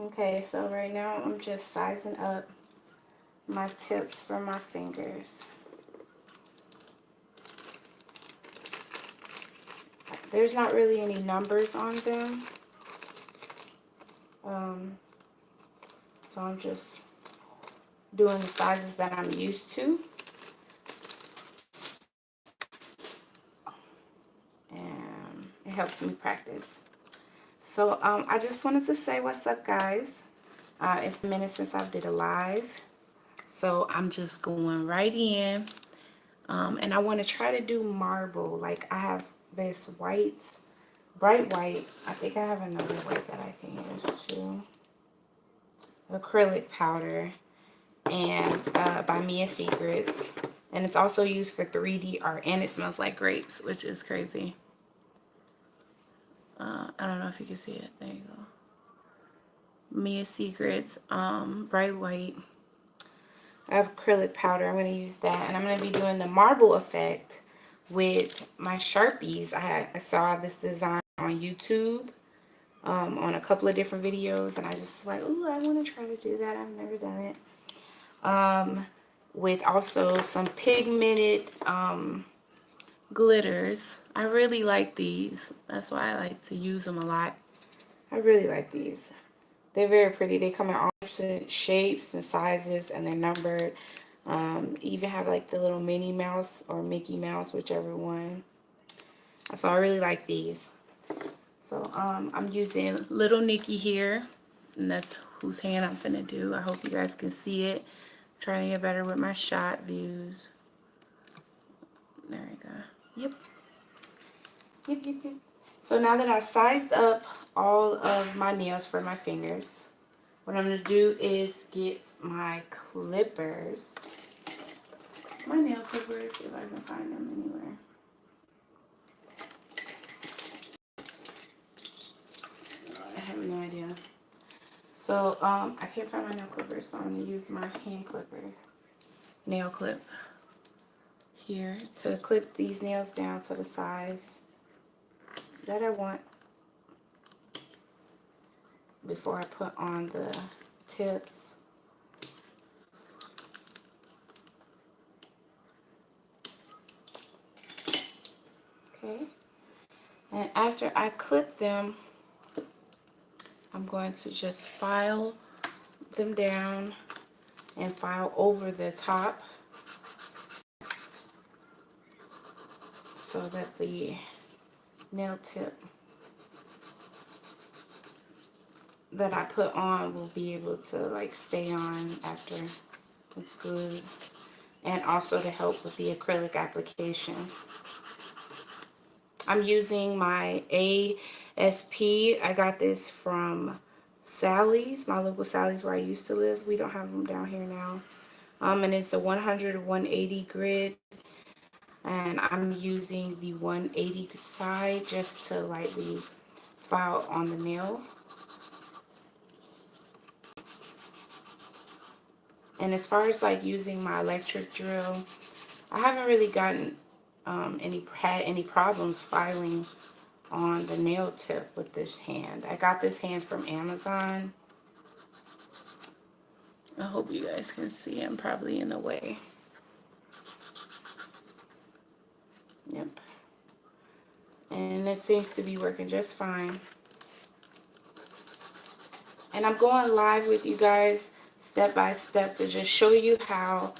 Okay, so right now I'm just sizing up my tips for my fingers. There's not really any numbers on them. So I'm just doing the sizes that I'm used to. And it helps me practice. So I just wanted to say what's up, guys. It's a minute since I did a live. So I'm just going right in. And I want to try to do marble. Like I have this white, bright white. I think I have another white that I can use too. Acrylic powder. And by Mia Secrets. And it's also used for 3D art. And it smells like grapes, which is crazy. I don't know if you can see it. There you go. Mia Secrets, bright white. I have acrylic powder. I'm going to use that. And I'm going to be doing the marble effect with my Sharpies. I saw this design on YouTube on a couple of different videos. And I just like, ooh, I want to try to do that. I've never done it. With also some pigmented glitters. I really like these. That's why I like to use them a lot. I really like these. They're very pretty. They come in all different shapes and sizes, and they're numbered. Even have like the little Minnie Mouse or Mickey Mouse, whichever one. So I really like these. So I'm using Little Nikki here, and that's whose hand I'm finna do. I hope you guys can see it. I'm trying to get better with my shot views. There we go. Yep. Yep. So now that I've sized up all of my nails for my fingers, what I'm going to do is get my clippers. My nail clippers, if I can find them anywhere. I have no idea. So, I can't find my nail clippers, so I'm going to use my hand clipper. Nail clip. Here to clip these nails down to the size that I want before I put on the tips. Okay. And after I clip them, I'm going to just file them down and file over the top so that the nail tip that I put on will be able to like stay on after it's glued, and also to help with the acrylic application. I'm using my ASP. I got this from Sally's, my local Sally's where I used to live. We don't have them down here now. And it's a 100-180 grid. And I'm using the 180 side just to lightly file on the nail. And as far as like using my electric drill, I haven't really gotten any problems filing on the nail tip with this hand. I got this hand from Amazon. I hope you guys can see. I'm probably in the way. Yep. And it seems to be working just fine. And I'm going live with you guys step by step to just show you how,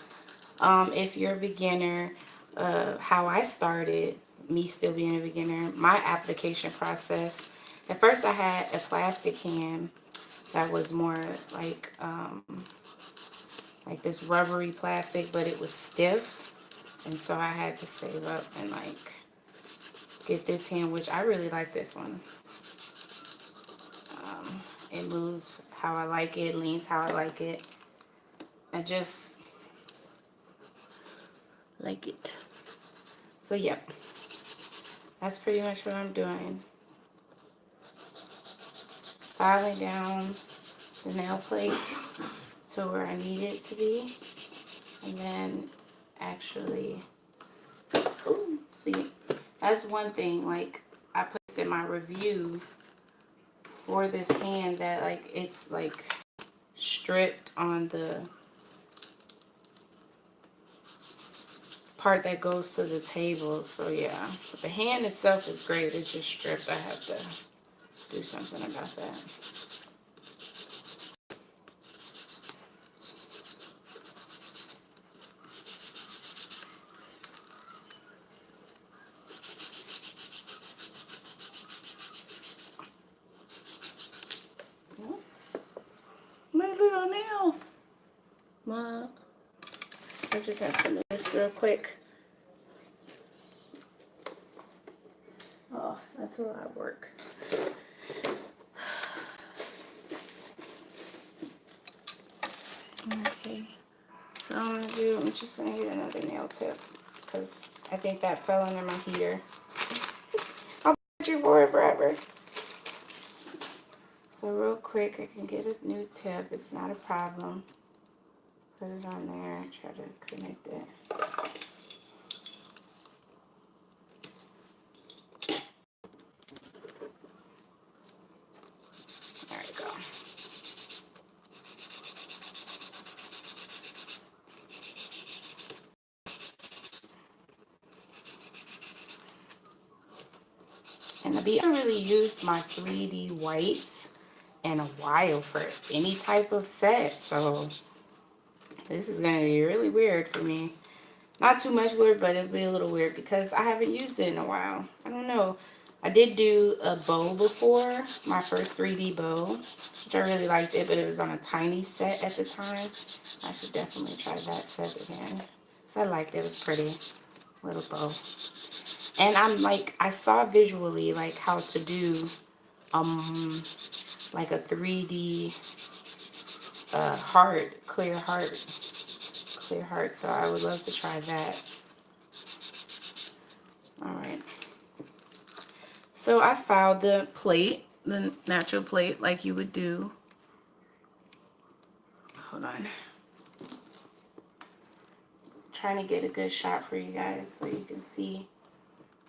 if you're a beginner, how I started, me still being a beginner, my application process. At first I had a plastic hand that was more like this rubbery plastic, but it was stiff. And so I had to save up and like get this hand, which I really like this one. It moves how I like it, leans how I like it. I just like it. So yep, that's pretty much what I'm doing. Filing down the nail plate to where I need it to be. And then actually, ooh, see, that's one thing, like I put this in my review for this hand that like it's like stripped on the part that goes to the table. So yeah, but the hand itself is great. It's just stripped. I have to do something about that. My little nail. I just have to do this real quick. Oh, that's a lot of work. Okay, so I'm just gonna get another nail tip because I think that fell under my heater. I'll put you for it forever. So real quick, I can get a new tip. It's not a problem. Put it on there. Try to connect it. There we go. And I haven't really used my 3D whites in a while for any type of set. So this is going to be really weird for me. Not too much weird, but it'll be a little weird because I haven't used it in a while. I don't know. I did do a bow before, my first 3D bow, which I really liked it, but it was on a tiny set at the time. I should definitely try that set again. So I liked it. It was pretty little bow. And I'm like, I saw visually like how to do like a 3D heart, clear heart. So I would love to try that. Alright. So I filed the plate, the natural plate like you would do. Hold on. Trying to get a good shot for you guys so you can see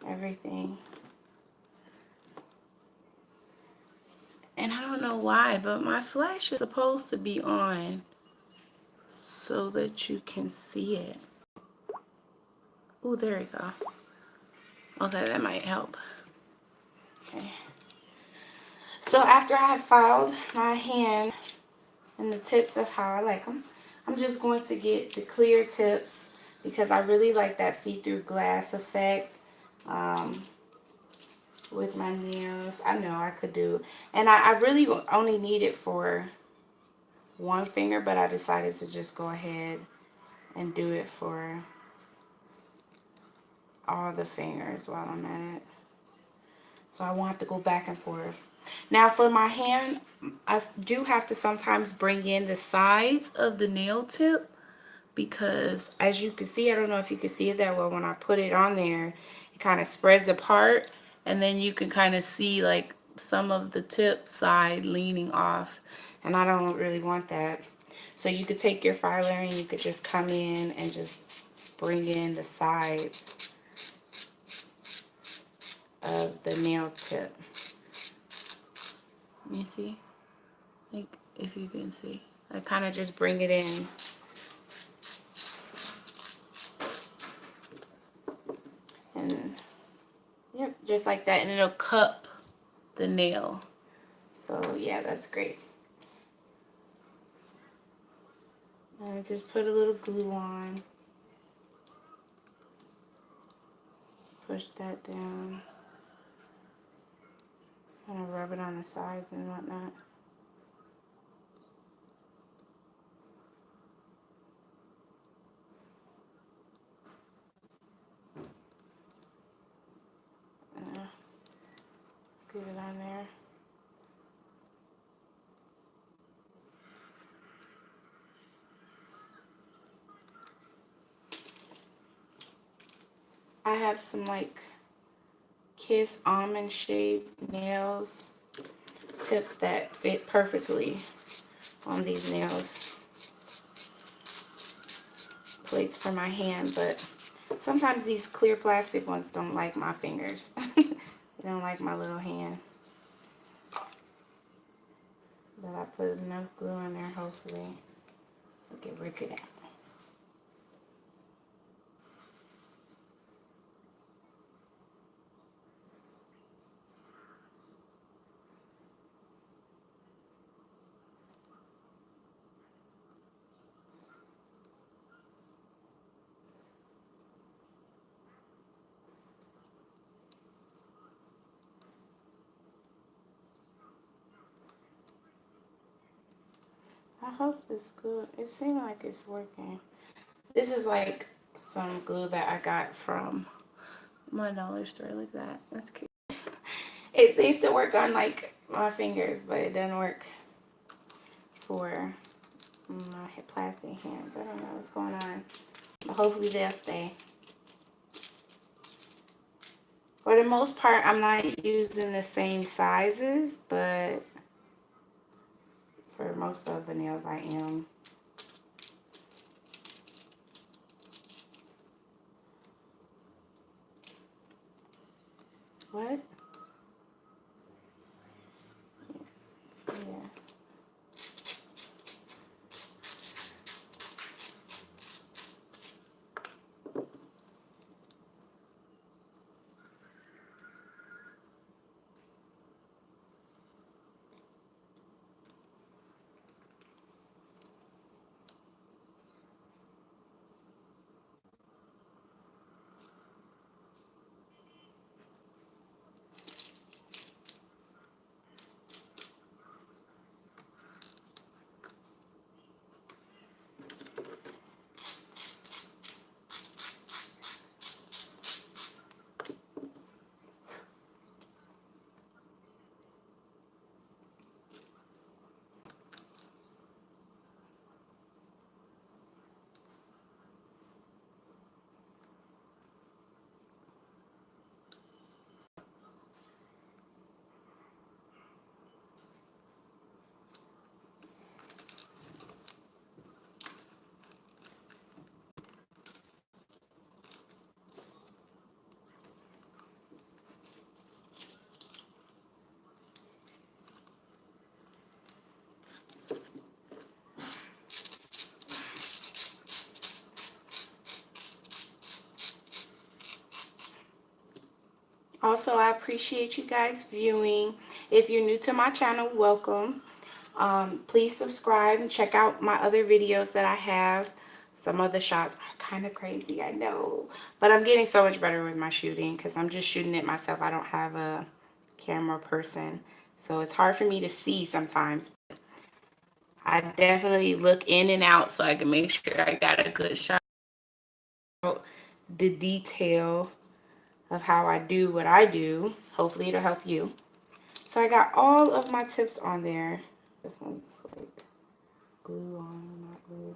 everything. And I don't know why, but my flash is supposed to be on so that you can see it. Oh, there we go. Okay, that might help. Okay. So after I have filed my hand and the tips of how I like them, I'm just going to get the clear tips because I really like that see-through glass effect with my nails. I know I could do, and I really only need it for one finger, but I decided to just go ahead and do it for all the fingers while I'm at it. So I won't have to go back and forth. Now for my hand, I do have to sometimes bring in the sides of the nail tip because as you can see, I don't know if you can see it that well, when I put it on there, it kind of spreads apart and then you can kind of see like some of the tip side leaning off, and I don't really want that. So you could take your filer and you could just come in and just bring in the sides of the nail tip. You see? Like, if you can see. I kind of just bring it in. And, yep, just like that. And it'll cup the nail. So, yeah, that's great. And I just put a little glue on. Push that down. Kind of rub it on the sides and whatnot. Get it on there. I have some like Kiss almond shaped nails tips that fit perfectly on these nails. Plates for my hand, but sometimes these clear plastic ones don't like my fingers. They don't like my little hand. I put enough glue in there, hopefully we can work it out. I hope it's good. It seems like it's working. This is like some glue that I got from my dollar store. Look at that. That's cute. It seems to work on like my fingers, but it doesn't work for my plastic hands. I don't know what's going on. But hopefully they'll stay. For the most part, I'm not using the same sizes, but for most of the nails I am. What? Yeah. Also, I appreciate you guys viewing. If you're new to my channel, welcome. Please subscribe and check out my other videos that I have. Some of the shots are kind of crazy, I know. But I'm getting so much better with my shooting because I'm just shooting it myself. I don't have a camera person. So it's hard for me to see sometimes. I definitely look in and out so I can make sure I got a good shot. The detail of how I do what I do. Hopefully it'll help you. So I got all of my tips on there. This one's like glue on, not glue.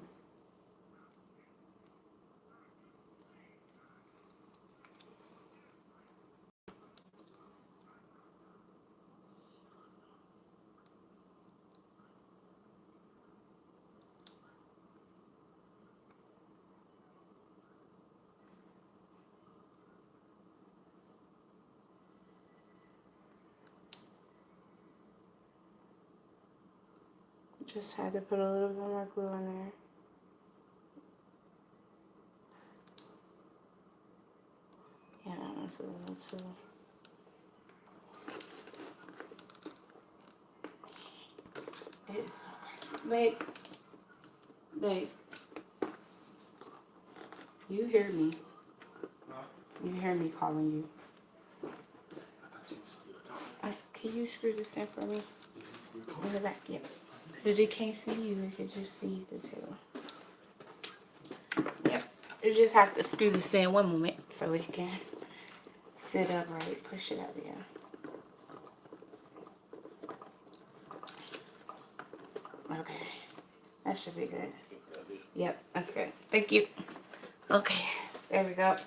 Just had to put a little bit more glue in there. Yeah, that's a little too. It's so crazy. Babe, you hear me. You hear me calling you. Can you screw this in for me? In the back, yeah. So they can't see you, they can just see the tail. Yep. You just have to screw this in one moment so it can sit upright. Push it out, yeah. Okay. That should be good. Yep, that's good. Thank you. Okay, there we go.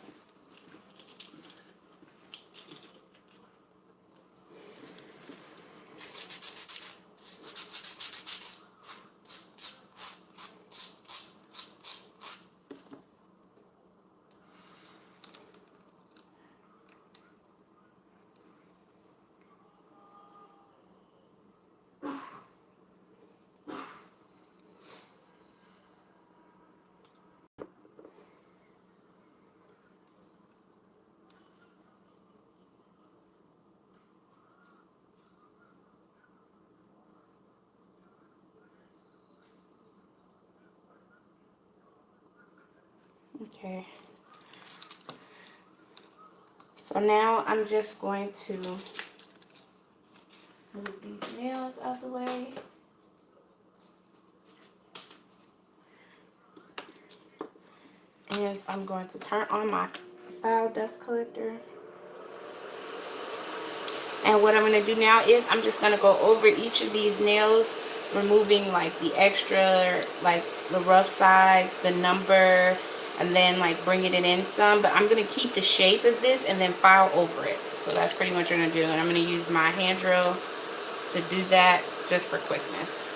Okay. So now I'm just going to move these nails out the way. And I'm going to turn on my file dust collector. And what I'm going to do now is I'm just going to go over each of these nails, removing like the extra, like the rough sides, the number, and then like bringing it in some. But I'm going to keep the shape of this and then file over it. So that's pretty much what I'm going to do. And I'm going to use my hand drill to do that just for quickness.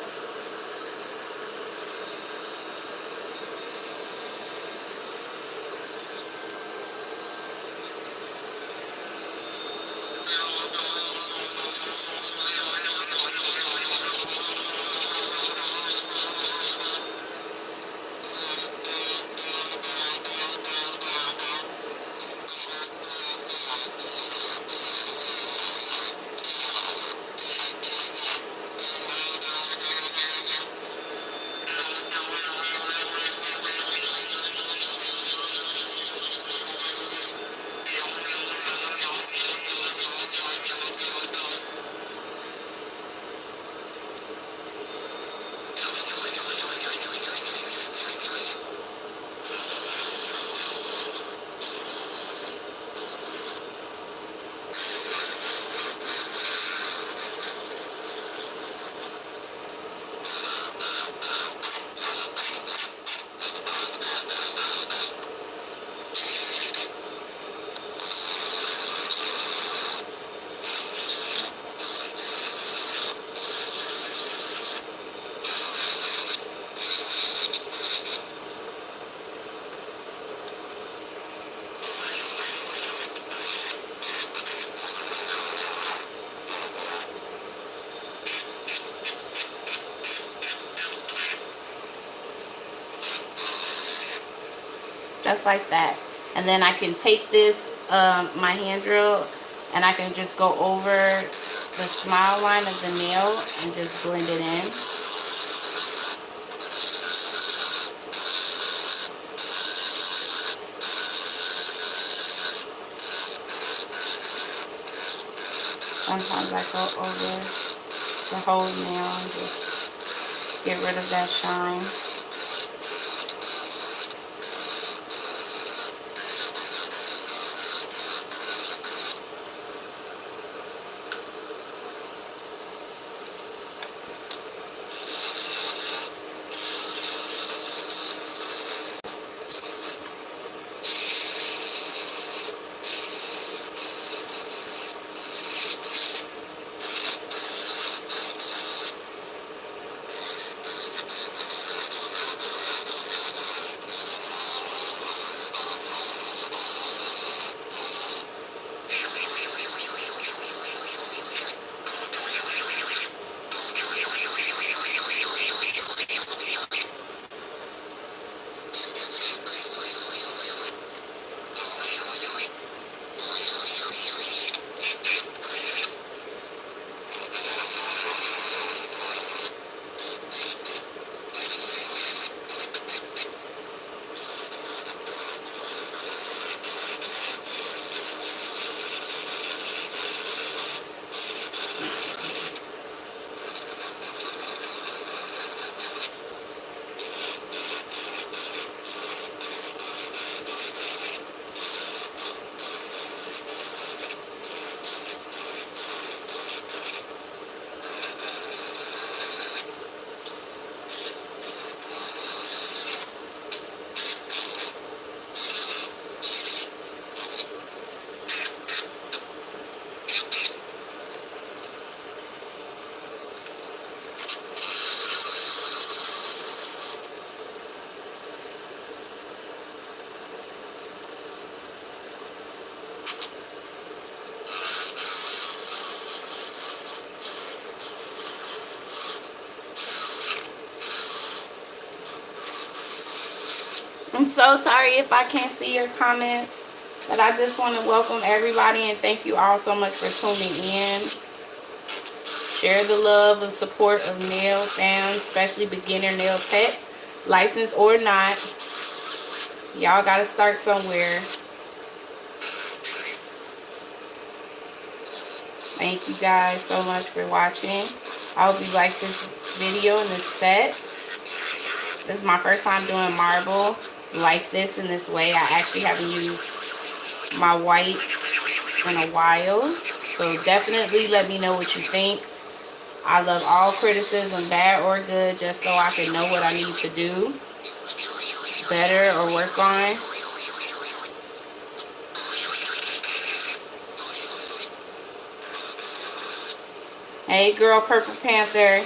Just like that. And then I can take this, my hand drill, and I can just go over the smile line of the nail and just blend it in. Sometimes I go over the whole nail and just get rid of that shine. I'm so sorry if I can't see your comments, but I just want to welcome everybody and thank you all so much for tuning in. Share the love and support of nail fans, especially beginner nail techs, licensed or not. Y'all gotta start somewhere. Thank you guys so much for watching. I hope you like this video and this set. This is my first time doing marble like this in this way. I actually haven't used my white in a while. So definitely let me know what you think. I love all criticism, bad or good, just so I can know what I need to do better or work on. Hey girl, Purple Panther.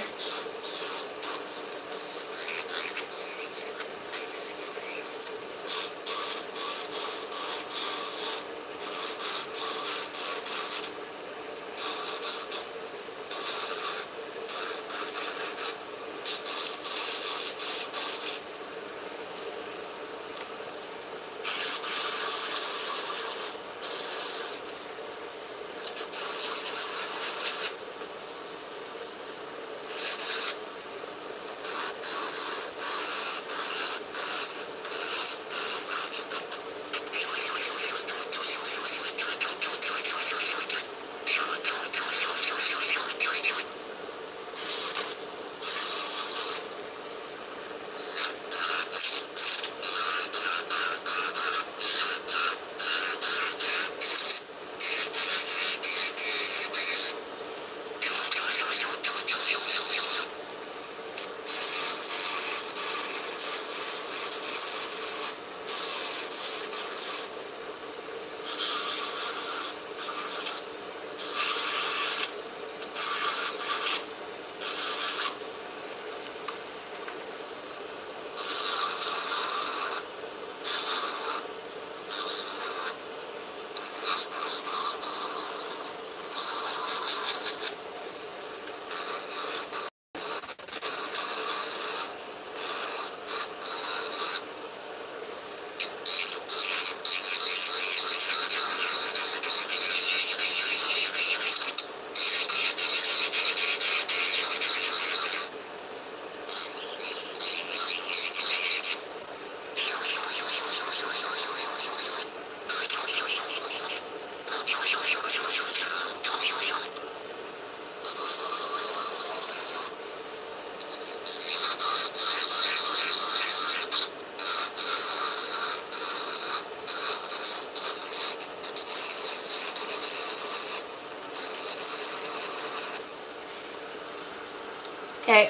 Okay,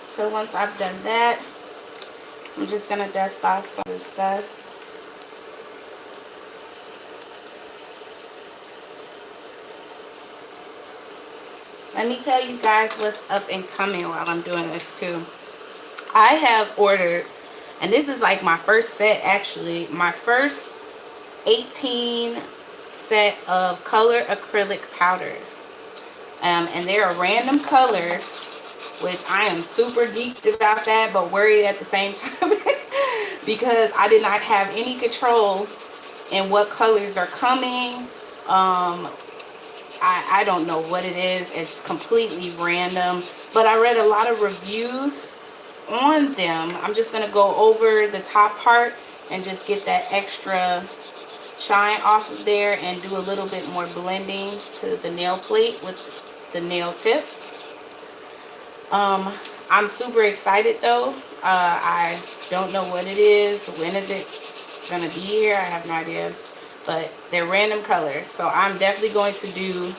so once I've done that, I'm just going to dust off some of this dust. Let me tell you guys what's up and coming while I'm doing this too. I have ordered, and this is like my first set actually, my first 18 set of color acrylic powders. And they are random colors, which I am super geeked about that, but worried at the same time because I did not have any control in what colors are coming. I don't know what it is. It's completely random, but I read a lot of reviews on them. I'm just going to go over the top part and just get that extra shine off of there and do a little bit more blending to the nail plate with the nail tip. I'm super excited though. I don't know what it is. When is it gonna be here? I have no idea. But they're random colors. So I'm definitely going to do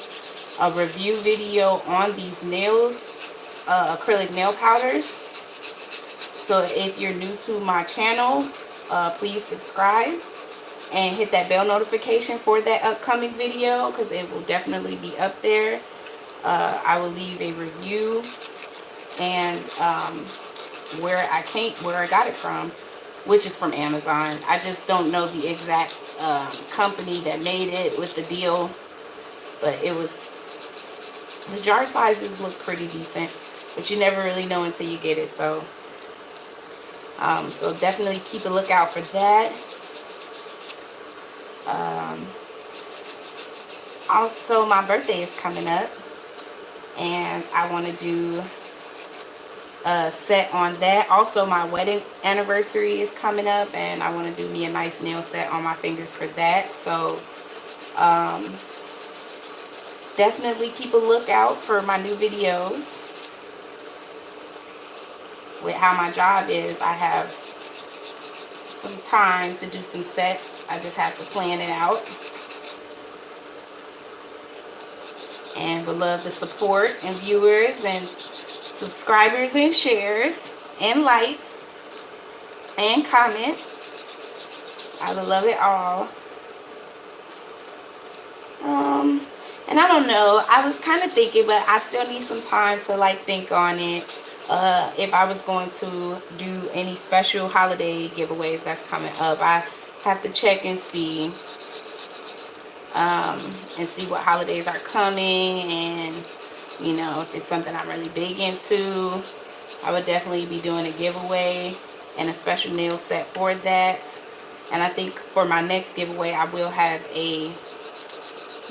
a review video on these nails, acrylic nail powders. So if you're new to my channel, please subscribe and hit that bell notification for that upcoming video, because it will definitely be up there. I will leave a review and where I got it from, which is from Amazon. I just don't know the exact company that made it with the deal, but it was, the jar sizes look pretty decent, but you never really know until you get it. So so definitely keep a lookout for that. Also, my birthday is coming up, and I want to do set on that. Also, my wedding anniversary is coming up, and I want to do me a nice nail set on my fingers for that. So definitely keep a lookout for my new videos. With how my job is, I have some time to do some sets. I just have to plan it out. And would love the support and viewers and subscribers and shares and likes and comments. I would love it all. And I don't know, I was kind of thinking, but I still need some time to like think on it. If I was going to do any special holiday giveaways that's coming up, I have to check and see what holidays are coming, and you know, if it's something I'm really big into, I would definitely be doing a giveaway and a special nail set for that. And I think for my next giveaway, I will have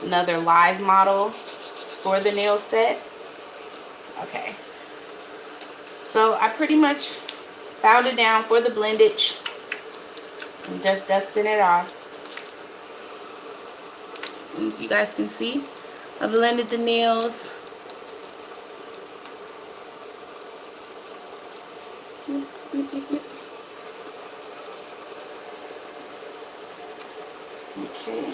another live model for the nail set. Okay, so I pretty much fouled it down for the blendage. I'm just dusting it off. As you guys can see, I blended the nails. Okay.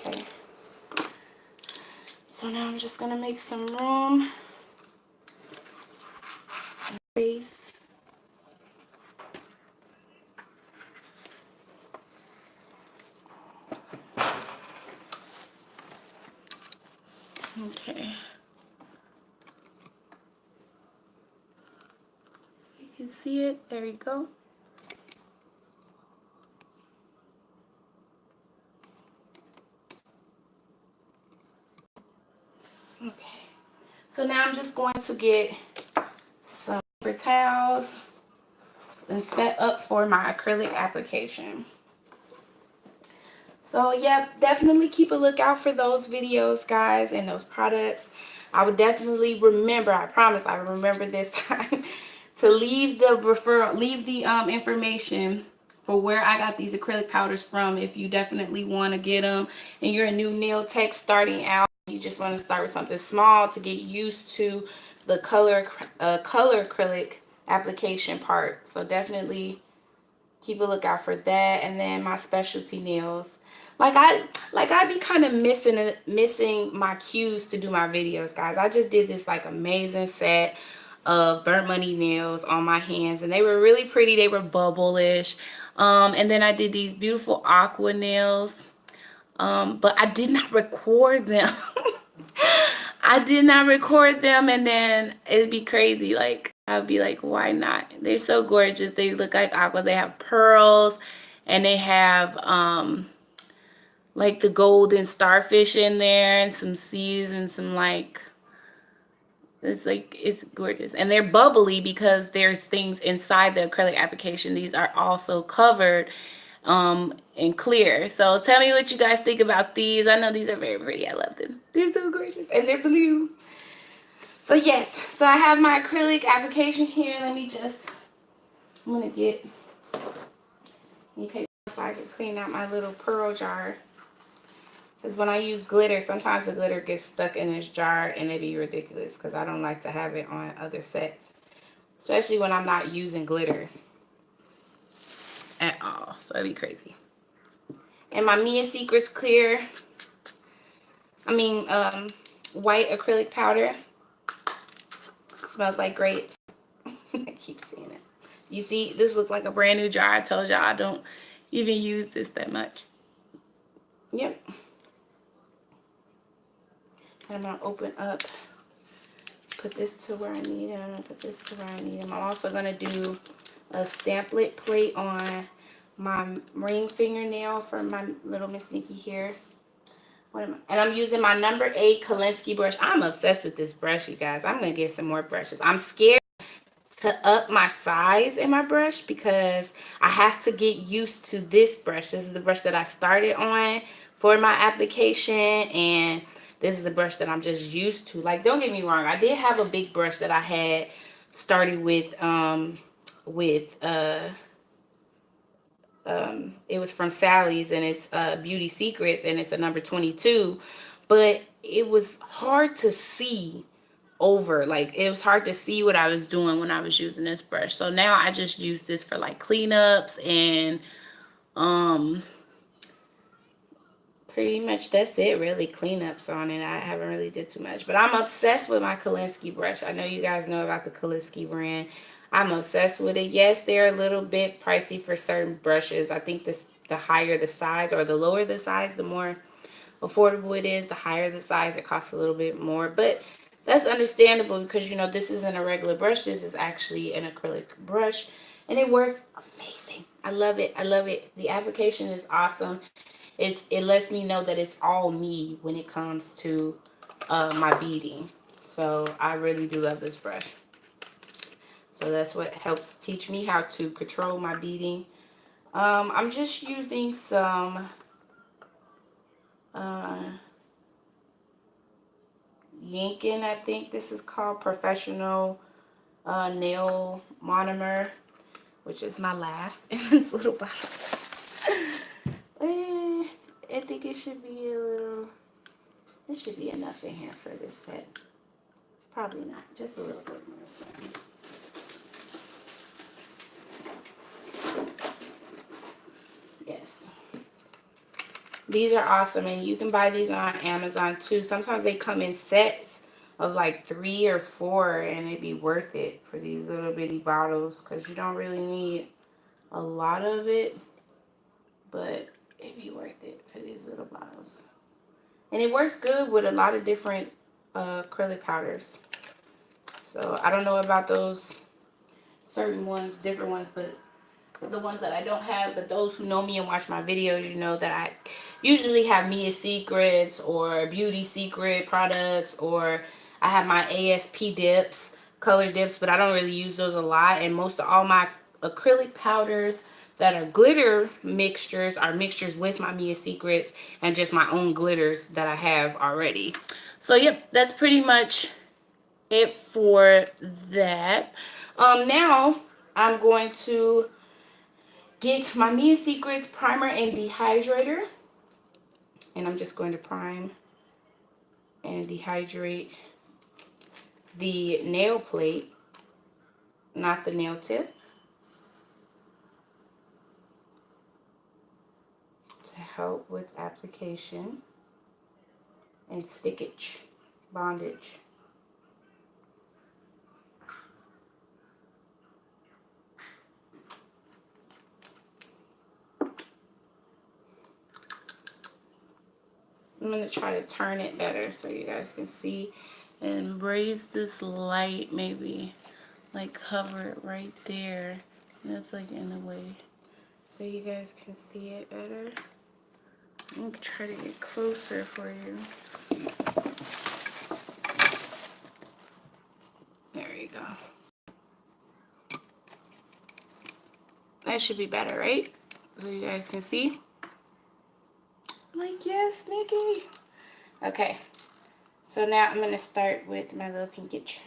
Okay. So now I'm just gonna make some room. Base. Okay. You can see it. There you go. Okay. So now I'm just going to get some paper towels and set up for my acrylic application. So yeah, definitely keep a lookout for those videos, guys, and those products. I would definitely remember, I promise I will remember this time, to leave the information for where I got these acrylic powders from. If you definitely want to get them and you're a new nail tech starting out, you just want to start with something small to get used to the color acrylic application part. So definitely keep a lookout for that. And then my specialty nails, I be kind of missing my cues to do my videos, guys. I just did this like amazing set of burnt money nails on my hands, and they were really pretty. They were bubble-ish. And then I did these beautiful aqua nails, but I did not record them. I did not record them, and then it'd be crazy. Like, I'd be like, why not? They're so gorgeous. They look like aqua. They have pearls, and they have like the golden starfish in there, and some seas, and some like, it's gorgeous. And they're bubbly because there's things inside the acrylic application. These are also covered and clear. So tell me what you guys think about these. I know these are very pretty. I love them. They're so gorgeous, and they're blue. So yes, so I have my acrylic application here. I'm gonna get paper so I can clean out my little pearl jar. Because when I use glitter, sometimes the glitter gets stuck in this jar, and it'd be ridiculous because I don't like to have it on other sets, especially when I'm not using glitter at all. So it'd be crazy. And my Mia Secrets clear, white acrylic powder. Smells like grapes. I keep saying it. You see, this looks like a brand new jar. I told y'all I don't even use this that much. Yep. And I'm going to open up, put this to where I need them, and put this to where I need them. I'm also going to do a stamplet plate on my ring fingernail for my little Miss Nikki here. And I'm using my number 8 Kolinsky brush. I'm obsessed with this brush, you guys. I'm going to get some more brushes. I'm scared to up my size in my brush because I have to get used to this brush. This is the brush that I started on for my application, and this is the brush that I'm just used to. Like, don't get me wrong, I did have a big brush that I had started with it was from Sally's, and it's Beauty Secrets, and it's a number 22, but it was hard to see over. Like, it was hard to see what I was doing when I was using this brush. So now I just use this for like cleanups, and pretty much that's it, really. Cleanups on it. I haven't really did too much, but I'm obsessed with my Kolinsky brush. I know you guys know about the Kolinsky brand. I'm obsessed with it. Yes, they're a little bit pricey for certain brushes. I think this, the higher the size or the lower the size, the more affordable it is. The higher the size, it costs a little bit more, but that's understandable because, you know, this isn't a regular brush. This is actually an acrylic brush, and it works amazing. I love it. I love it. The application is awesome. It lets me know that it's all me when it comes to my beading. So I really do love this brush. So that's what helps teach me how to control my beading. I'm just using some Yinkin, I think this is called, Professional Nail Monomer, which is my last in this little bottle. I think it should be a little, it should be enough in here for this set. Probably not, just a little bit more. Yes. These are awesome, and you can buy these on Amazon too. Sometimes they come in sets of like 3 or 4, and it'd be worth it for these little bitty bottles because you don't really need a lot of it, but it'd be worth it for these little bottles. And it works good with a lot of different acrylic powders. So I don't know about those certain ones, different ones, but the ones that I don't have, but those who know me and watch my videos, you know that I usually have Mia Secrets or Beauty Secret products, or I have my ASP dips, color dips, but I don't really use those a lot. And most of all my acrylic powders that are glitter mixtures are mixtures with my Mia Secrets and just my own glitters that I have already. So yep, that's pretty much it for that. Now I'm going to get my Mia Secrets primer and dehydrator, and I'm just going to prime and dehydrate the nail plate, not the nail tip, to help with application and stickage, bondage. I'm going to try to turn it better so you guys can see, and raise this light, maybe like hover it right there. That's like in the way, so you guys can see it better. I'm going to try to get closer for you. There you go. That should be better, right? So you guys can see. Like, yes, Nikki. Okay. So now I'm going to start with my little pinkage.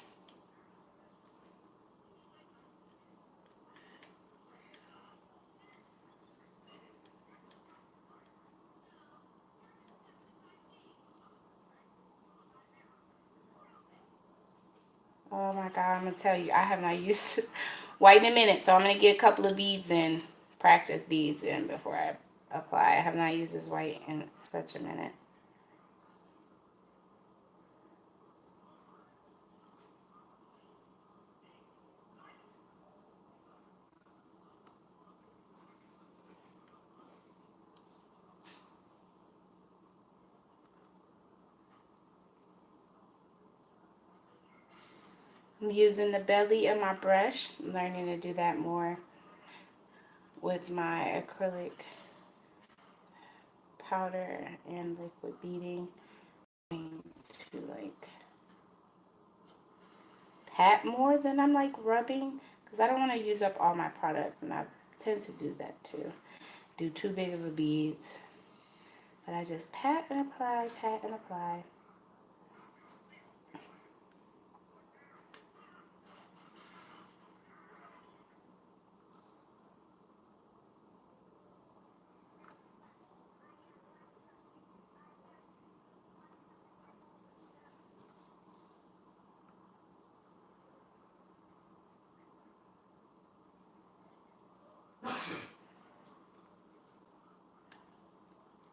Oh my God, I'm going to tell you, I have not used this white in a minute. So I'm going to get a couple of beads in, practice beads in before I apply. I have not used this white in such a minute. I'm using the belly of my brush. I'm learning to do that more with my acrylic powder and liquid beading. To like pat more than I'm like rubbing. because I don't want to use up all my product, and I tend to do that too. Do too big of a beads. But I just pat and apply, pat and apply.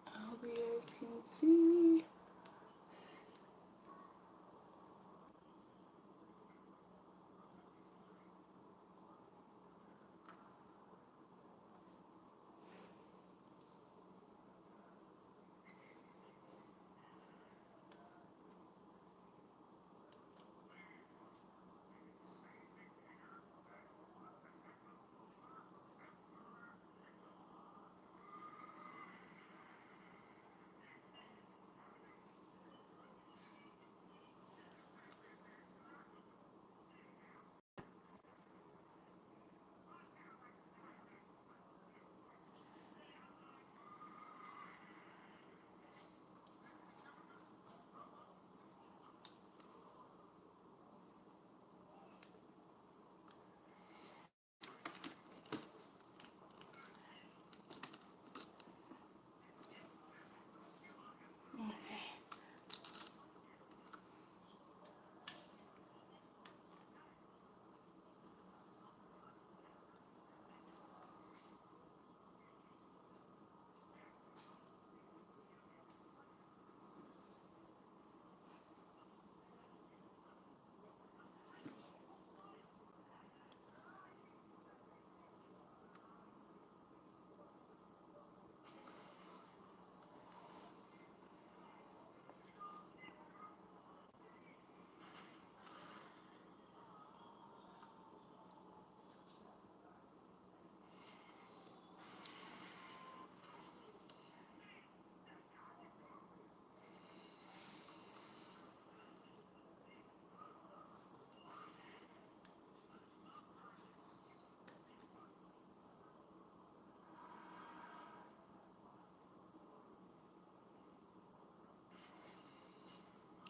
I hope you guys can see.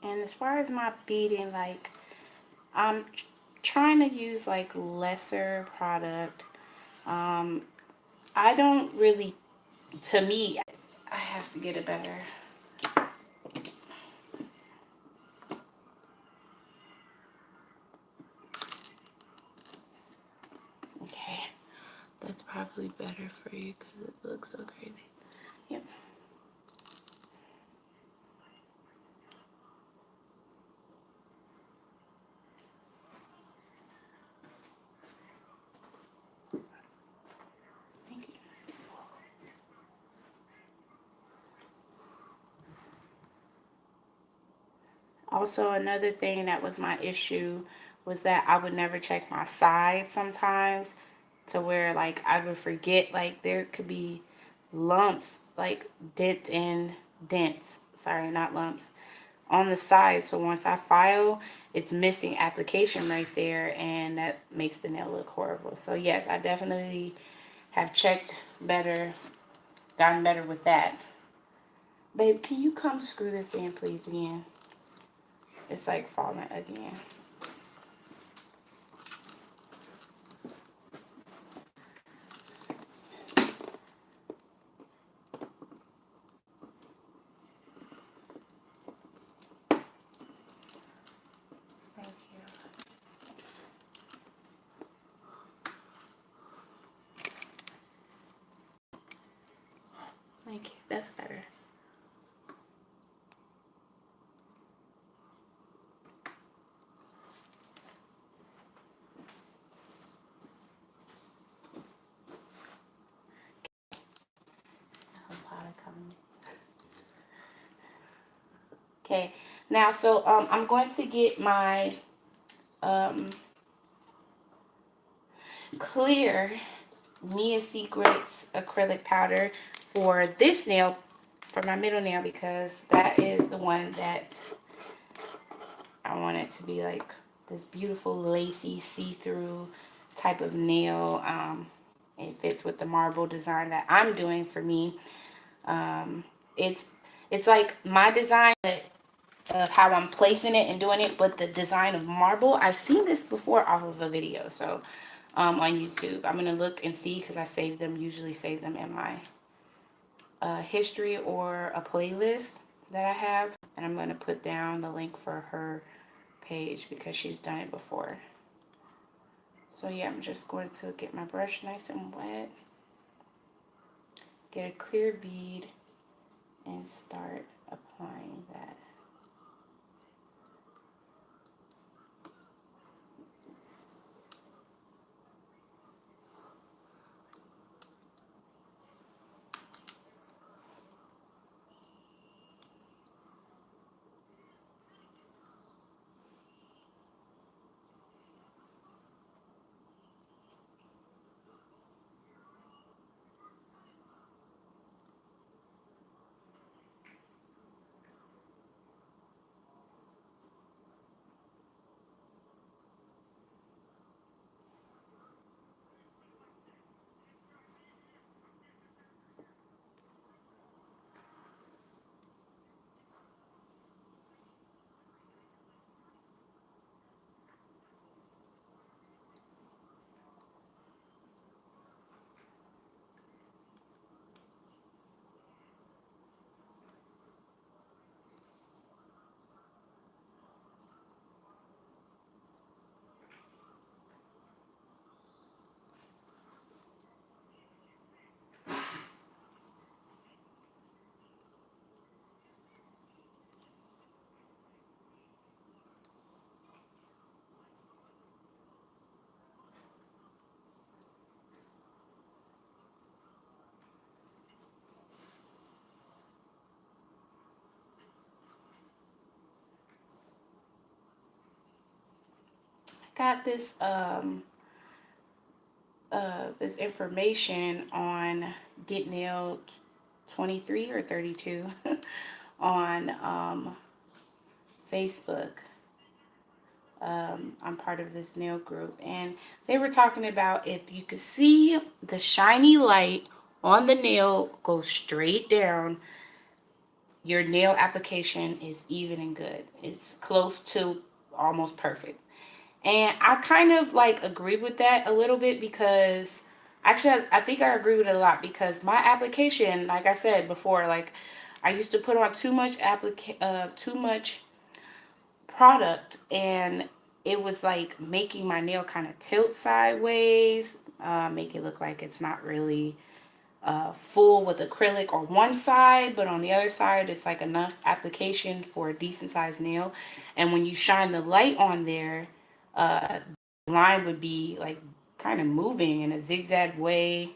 And as far as my beading, like, I'm trying to use like lesser product. I don't really, to me, I have to get it better. Okay, that's probably better for you because it looks so crazy. Yep. Thank you. Also, another thing that was my issue was that I would never check my sides sometimes, to where like I would forget, like there could be lumps, like dents, sorry, not lumps, on the side. So once I file, it's missing application right there, and that makes the nail look horrible. So yes, I definitely have checked better, gotten better with that. Babe, can you come screw this in please again? It's like falling again. Thank you. Thank you. That's better. Okay, now so I'm going to get my clear Mia Secrets acrylic powder for this nail, for my middle nail, because that is the one that I want it to be like this beautiful lacy see-through type type of nail. It fits with the marble design that I'm doing for me. It's it's like my design of how I'm placing it and doing it, but the design of marble, I've seen this before off of a video. So on YouTube, I'm gonna look and see, because I save them, usually save them in my history or a playlist that I have, and I'm gonna put down the link for her page because she's done it before. So yeah, I'm just going to get my brush nice and wet, get a clear bead, and start applying that. Got this information on Get Nailed 23 or 32 on Facebook. I'm part of this nail group, and they were talking about if you could see the shiny light on the nail go straight down, your nail application is even and good. It's close to almost perfect. And I kind of like agree with that a little bit, because actually I think I agree with it a lot, because my application, like I said before, like I used to put on too much product, and it was like making my nail kind of tilt sideways, make it look like it's not really full with acrylic on one side, but on the other side it's like enough application for a decent sized nail. And when you shine the light on there, the line would be like kind of moving in a zigzag way.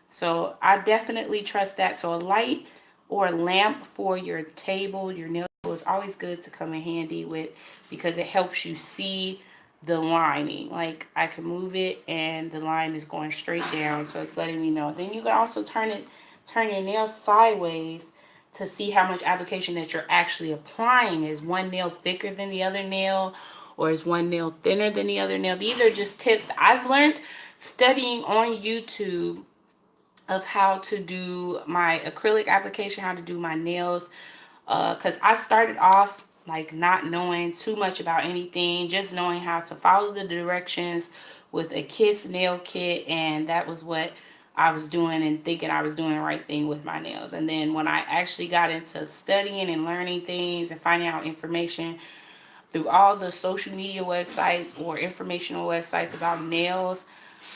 So I definitely trust that. So a light or a lamp for your table, your nail table, is always good to come in handy with, because it helps you see the lining. Like I can move it and the line is going straight down, so it's letting me know. Then you can also turn your nail sideways to see how much application that you're actually applying. Is one nail thicker than the other nail, or is one nail thinner than the other nail? These are just tips that I've learned studying on YouTube of how to do my acrylic application, how to do my nails. Because I started off like not knowing too much about anything, just knowing how to follow the directions with a Kiss nail kit, and that was what I was doing, and thinking I was doing the right thing with my nails. And then when I actually got into studying and learning things and finding out information through all the social media websites or informational websites about nails,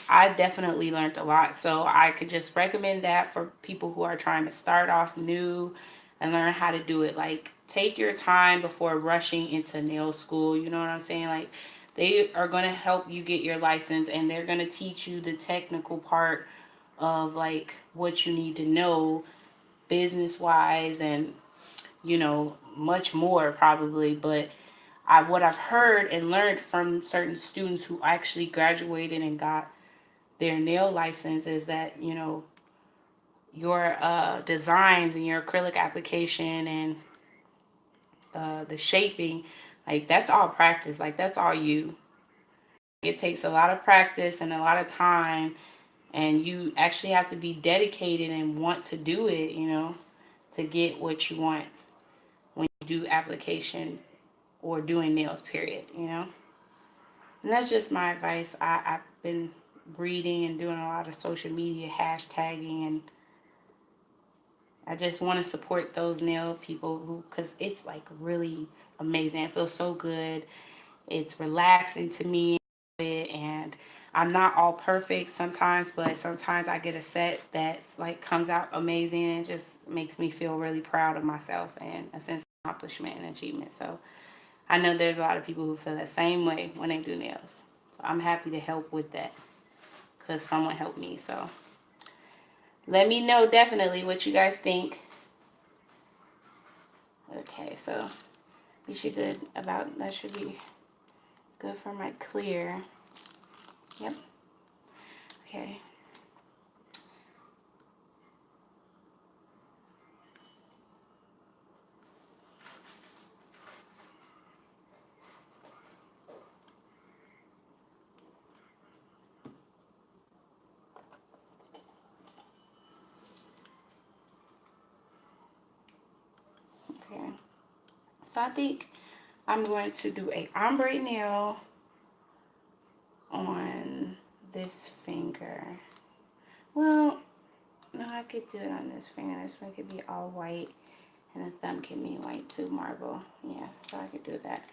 I definitely learned a lot. So I could just recommend that for people who are trying to start off new and learn how to do it. Like, take your time before rushing into nail school. You know what I'm saying? Like, they are going to help you get your license, and they're going to teach you the technical part of like what you need to know business wise, and much more probably. But what I've heard and learned from certain students who actually graduated and got their nail license is that your designs and your acrylic application and the shaping, like that's all practice, like that's all you. It takes a lot of practice and a lot of time, and you actually have to be dedicated and want to do it, to get what you want when you do application or doing nails, period. And that's just my advice. I've been reading and doing a lot of social media hashtagging, and I just want to support those nail people because it's like really amazing. It feels so good. It's relaxing to me, and I'm not all perfect sometimes, but sometimes I get a set that's like comes out amazing and just makes me feel really proud of myself and a sense of accomplishment and achievement. So I know there's a lot of people who feel the same way when they do nails. So I'm happy to help with that because someone helped me. So let me know definitely what you guys think. Okay, so we should good about that should be good for my clear. Yep. Okay. Okay. So I think I'm going to do a ombre nail on this finger. Well, no, I could do it on this finger. This one could be all white, and the thumb can be white too, marble. Yeah, so I could do that.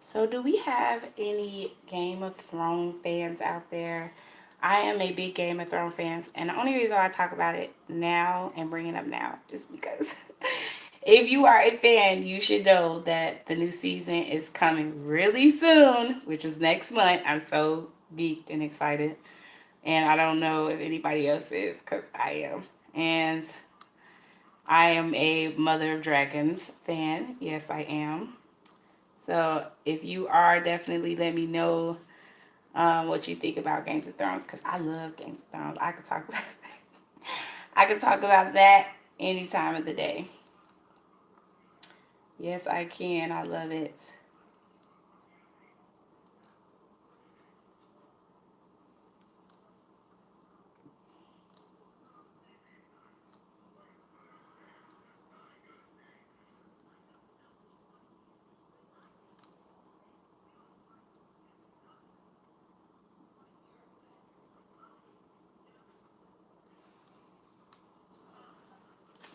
So do we have any Game of Thrones fans out there? I am a big Game of Thrones fan, and the only reason I talk about it now and bring it up now is because if you are a fan, you should know that the new season is coming really soon, which is next month. I'm so geeked and excited, and I don't know if anybody else is because I am. And I am a Mother of Dragons fan. Yes, I am. So if you are, definitely let me know what you think about Games of Thrones because I love Games of Thrones. I could talk about I could talk about that any time of the day. Yes, I can. I love it.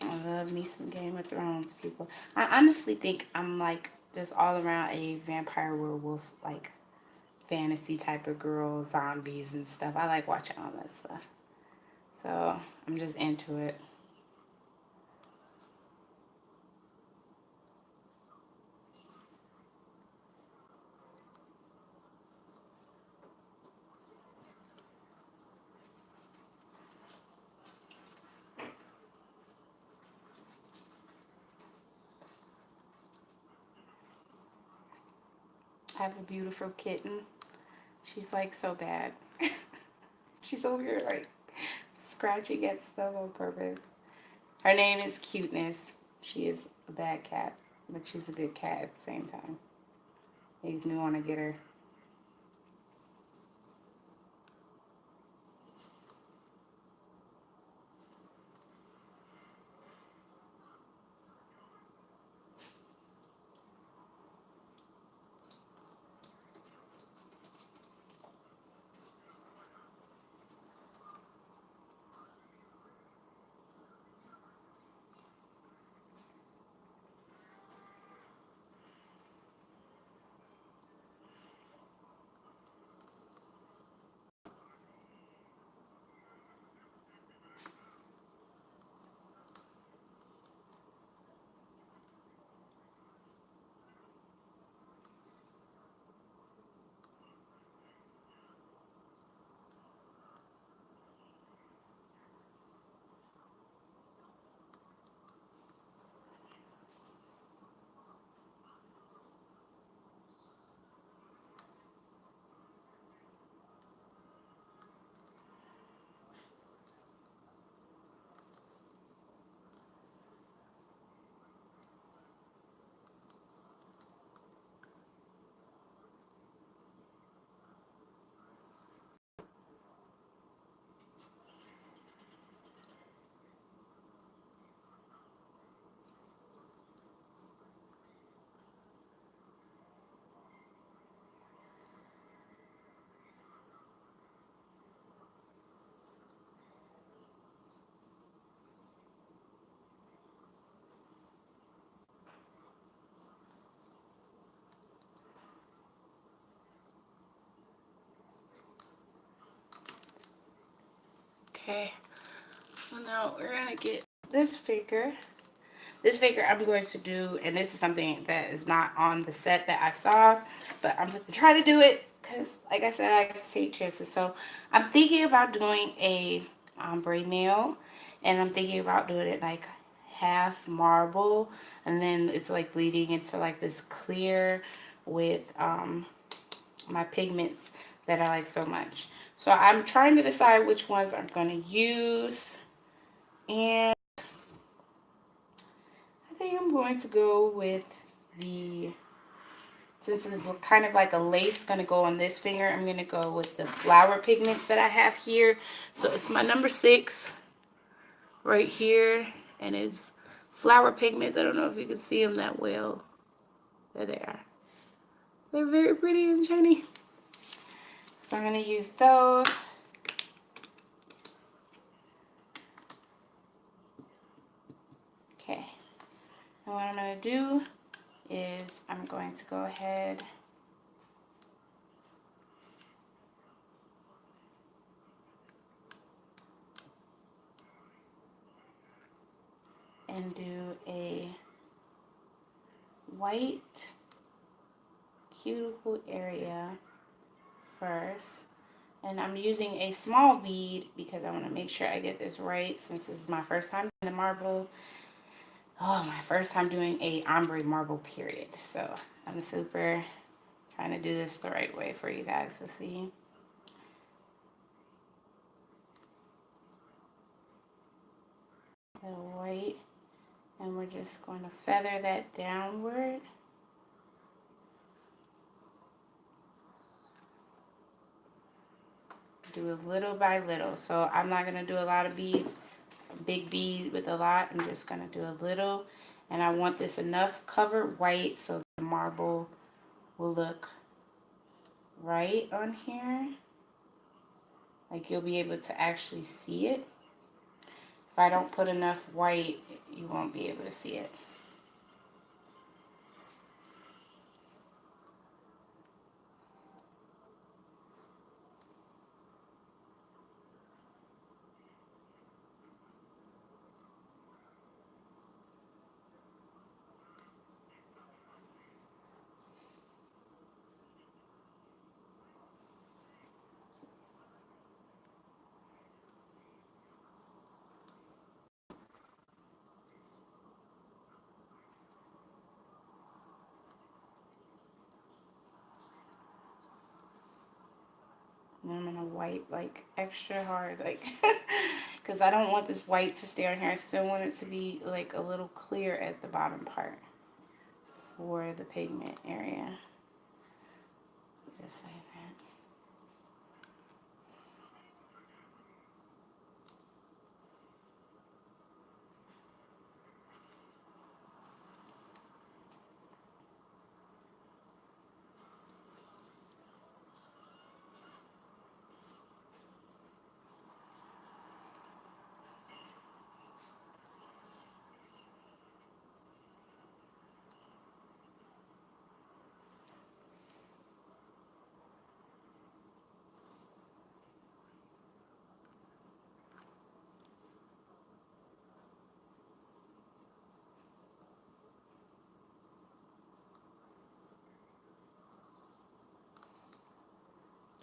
I love me some Game of Thrones, people. I honestly think I'm like just all around a vampire werewolf, like fantasy type of girl, zombies and stuff. I like watching all that stuff. So I'm just into it. I have a beautiful kitten. She's like so bad. She's over here like scratching at stuff on purpose. Her name is Cuteness. She is a bad cat, but she's a good cat at the same time. If you want to get her. Okay, so now we're gonna get this figure. This figure I'm going to do, and this is something that is not on the set that I saw, but I'm going to try to do it because, like I said, I can take chances. So I'm thinking about doing a ombre nail, and I'm thinking about doing it like half marble, and then it's like leading into like this clear with my pigments that I like so much. So I'm trying to decide which ones I'm going to use, and I think I'm going to go with the, since it's kind of like a lace going to go on this finger, I'm going to go with the flower pigments that I have here. So it's my number 6 right here, and it's flower pigments. I don't know if you can see them that well. There they are. They're very pretty and shiny. So I'm going to use those. Okay. And what I'm going to do is I'm going to go ahead and do a white cuticle area first. And I'm using a small bead because I want to make sure I get this right, since this is my first time doing the marble. Oh, my first time doing a ombre marble, period. So I'm super trying to do this the right way for you guys to see. The white, and we're just going to feather that downward. Do a little by little. So I'm not going to do a lot of beads, a big bead with a lot. I'm just going to do a little. And I want this enough covered white so the marble will look right on here. Like you'll be able to actually see it. If I don't put enough white, you won't be able to see it. And I'm going to wipe like extra hard, like, because I don't want this white to stay on here. I still want it to be like a little clear at the bottom part for the pigment area. Just like that.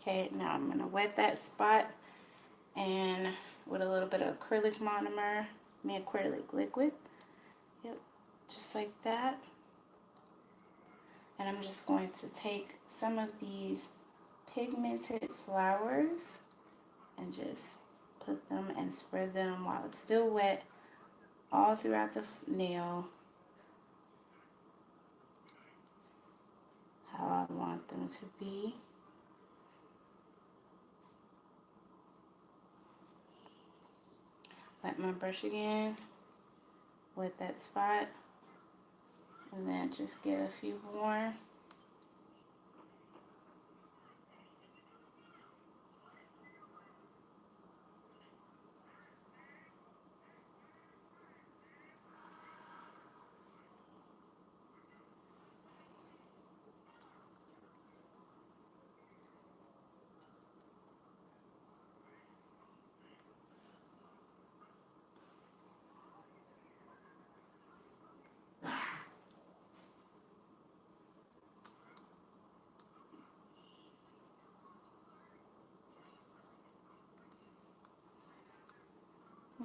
Okay, now I'm going to wet that spot and with a little bit of acrylic monomer, acrylic liquid. Yep, just like that. And I'm just going to take some of these pigmented flowers and just put them and spread them while it's still wet all throughout the nail, how I want them to be. Wet my brush again with that spot, and then just get a few more.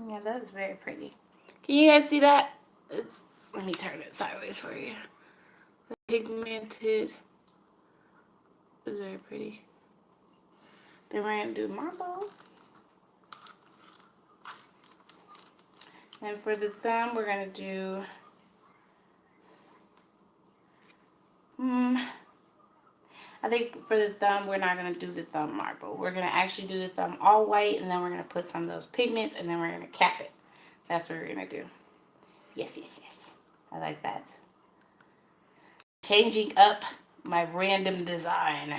Yeah, that is very pretty. Can you guys see that? It's, let me turn it sideways for you. The pigmented is very pretty. Then we're going to do marble. And for the thumb, we're going to do, I think for the thumb, we're not going to do the thumb marble. We're going to actually do the thumb all white, and then we're going to put some of those pigments, and then we're going to cap it. That's what we're going to do. Yes, yes, yes. I like that. Changing up my random design.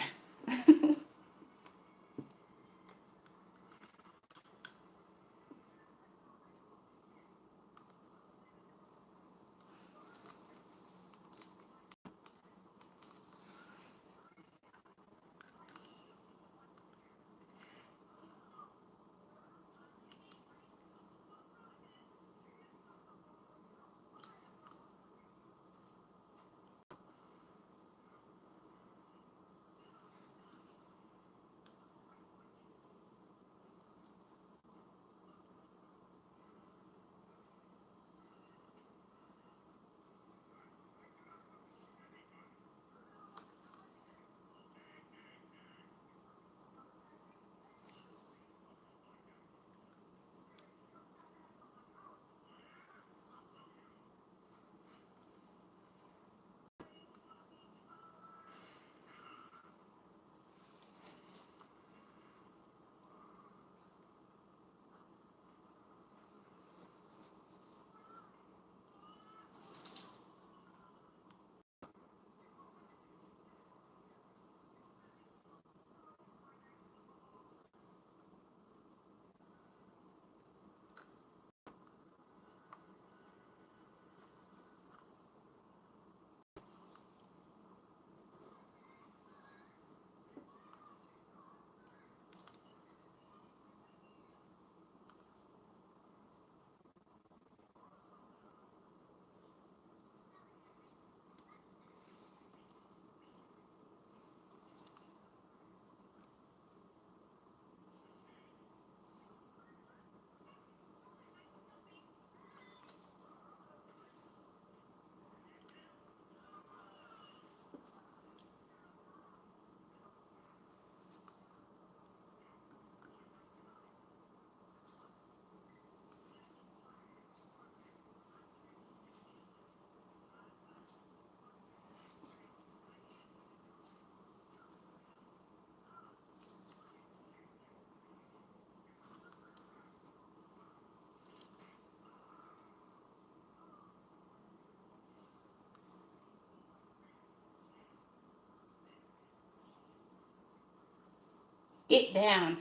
Get down,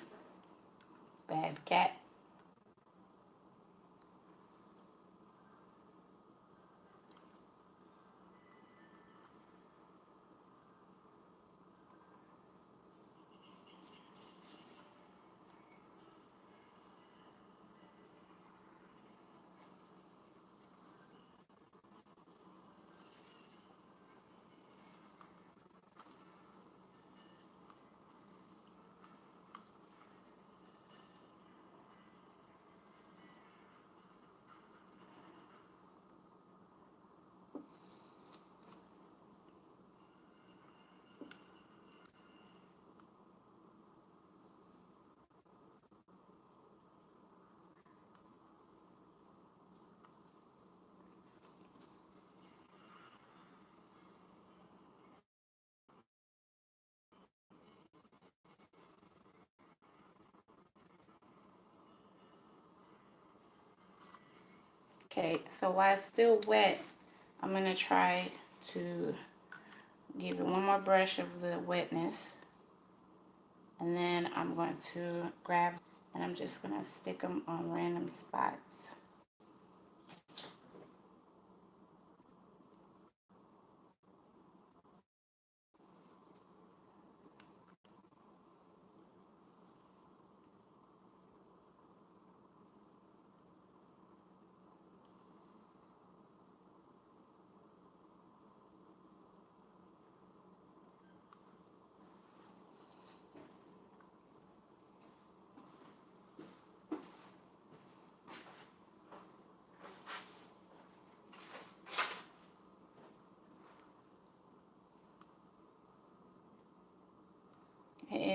bad cat. Okay, so while it's still wet, I'm going to try to give it one more brush of the wetness. And then I'm going to grab, and I'm just going to stick them on random spots.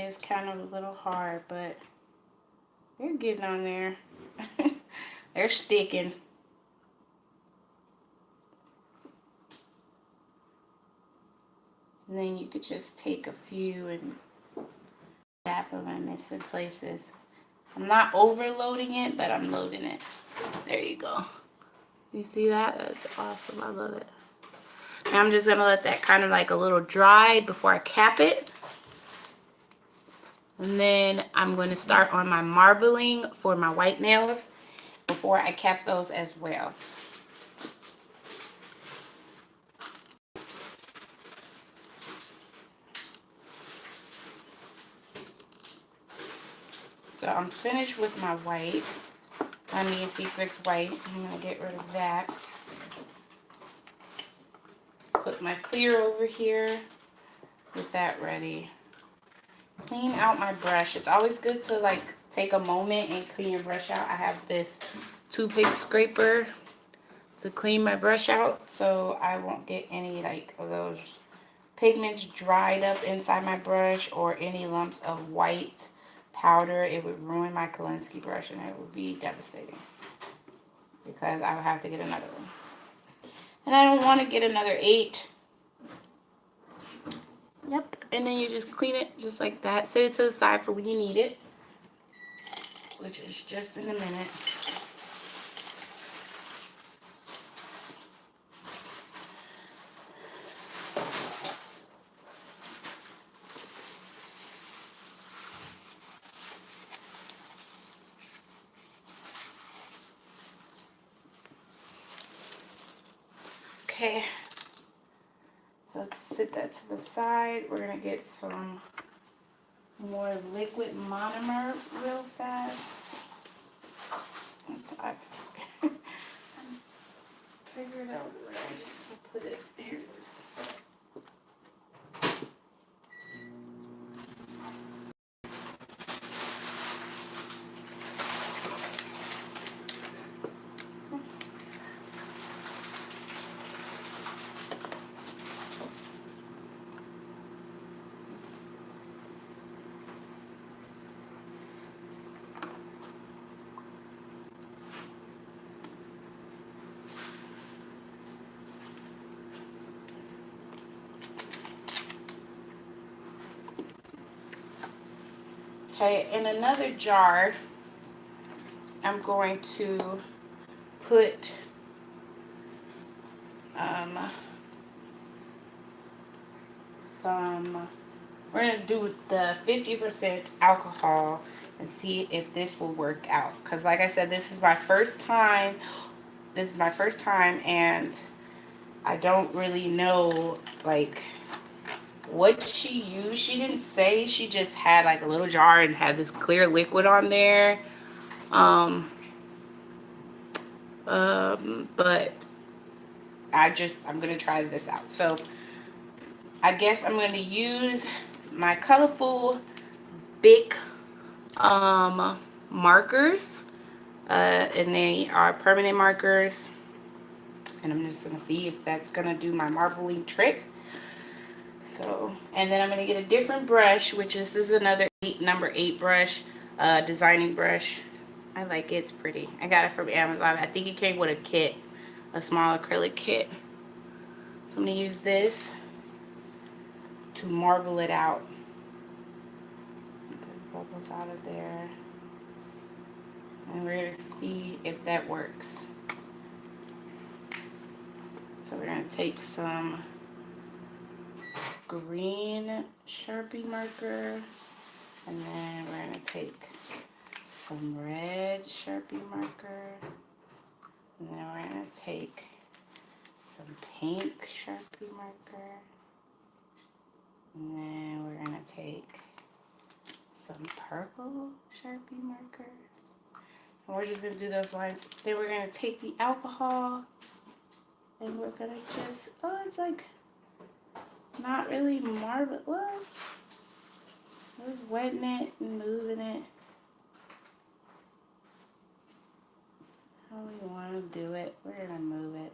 is kind of a little hard, but they're getting on there. They're sticking. And then you could just take a few and tap them in missing places. I'm not overloading it, but I'm loading it. There you go. You see that? That's awesome. I love it. Now I'm just going to let that kind of like a little dry before I cap it. And then I'm going to start on my marbling for my white nails before I cap those as well. So I'm finished with my white. My Mia Secrets white. I'm going to get rid of that. Put my clear over here with that ready. Clean out my brush. It's always good to like take a moment and clean your brush out. I have this toothpick scraper to clean my brush out so I won't get any like of those pigments dried up inside my brush or any lumps of white powder. It would ruin my Kolinsky brush and it would be devastating because I would have to get another one. And I don't want to get another 8. Yep, and then you just clean it just like that. Set it to the side for when you need it, which is just in a minute. Okay, so let's set that to the side. We're going to get some more liquid monomer real fast. I figured out where I should put it. Here it is. Okay, in another jar, I'm going to put we're going to do the 50% alcohol and see if this will work out. Because like I said, this is my first time. And I don't really know like what she used. She didn't say. She just had like a little jar and had this clear liquid on there. But I'm gonna try this out. So I guess I'm gonna use my colorful Bic markers, and they are permanent markers, and I'm just gonna see if that's gonna do my marbling trick. So, and then I'm gonna get a different brush, which is, this is another number 8 brush, designing brush. I like it. It's pretty. I got it from Amazon. I think it came with a kit, a small acrylic kit. So I'm going to use this to marble it out. Get the bubbles out of there. And we're going to see if that works. So we're going to take some green Sharpie marker. And then we're going to take some red Sharpie marker. And then we're going to take some pink Sharpie marker. And then we're going to take some purple Sharpie marker. And we're just going to do those lines. Then we're going to take the alcohol and we're going to just, oh, it's like not really marble. What? We're wetting it and moving it how we want to do it. We're going to move it.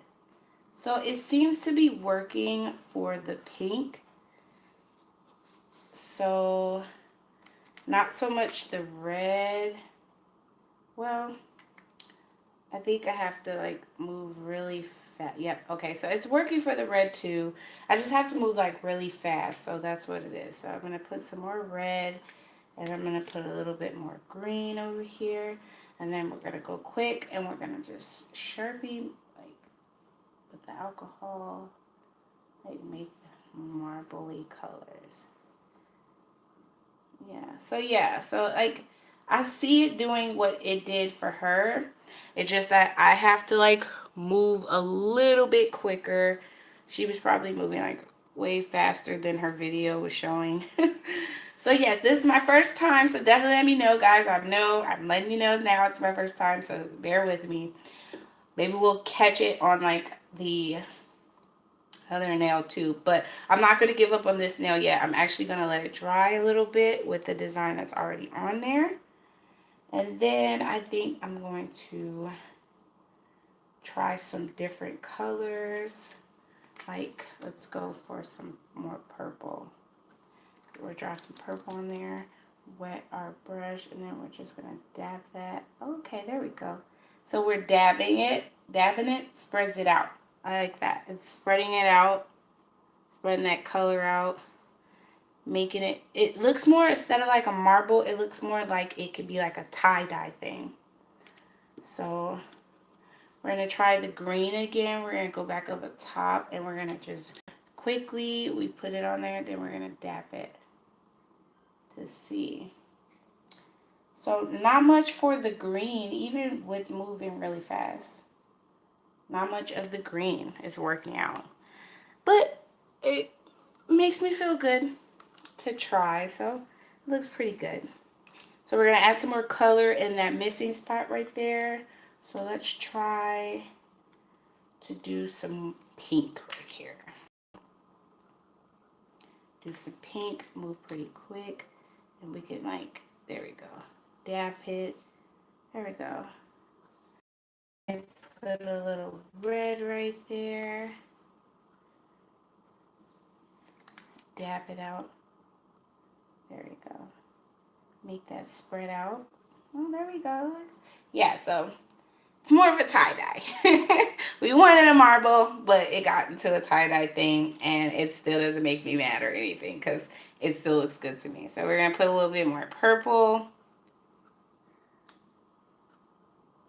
So it seems to be working for the pink. So Not so much the red. Well, I think I have to like move really fast. Yep, okay, so it's working for the red too. I just have to move like really fast, so that's what it is. So I'm going to put some more red, and I'm going to put a little bit more green over here. And then we're going to go quick, and we're going to just Sharpie, like, with the alcohol, like, make marbly colors. Yeah, so like, I see it doing what it did for her. It's just that I have to like move a little bit quicker. She was probably moving like way faster than her video was showing. So yes, this is my first time, so definitely let me know, guys. I'm letting you know now it's my first time, so bear with me. Maybe we'll catch it on like the other nail too, but I'm not going to give up on this nail yet. I'm actually going to let it dry a little bit with the design that's already on there. And then I think I'm going to try some different colors. Like, let's go for some more purple. We'll draw some purple on there, wet our brush, and then we're just going to dab that. Okay, there we go. So we're dabbing it spreads it out. I like that. It's spreading it out, spreading that color out, making it looks more, instead of like a marble, it looks more like it could be like a tie-dye thing. So we're going to try the green again. We're going to go back up at top, and we're going to just quickly, we put it on there, then we're going to dab it to see. So not much for the green, even with moving really fast. Not much of the green is working out. But it makes me feel good to try, so it looks pretty good. So we're going to add some more color in that missing spot right there. So let's try to do some pink right here. Do some pink, move pretty quick, and we can like, there we go, dab it, there we go. And put a little red right there, dab it out, there we go. Make that spread out. Oh, there we go. Yeah, so more of a tie-dye. We wanted a marble, but it got into a tie-dye thing, and it still doesn't make me mad or anything because it still looks good to me. So we're going to put a little bit more purple.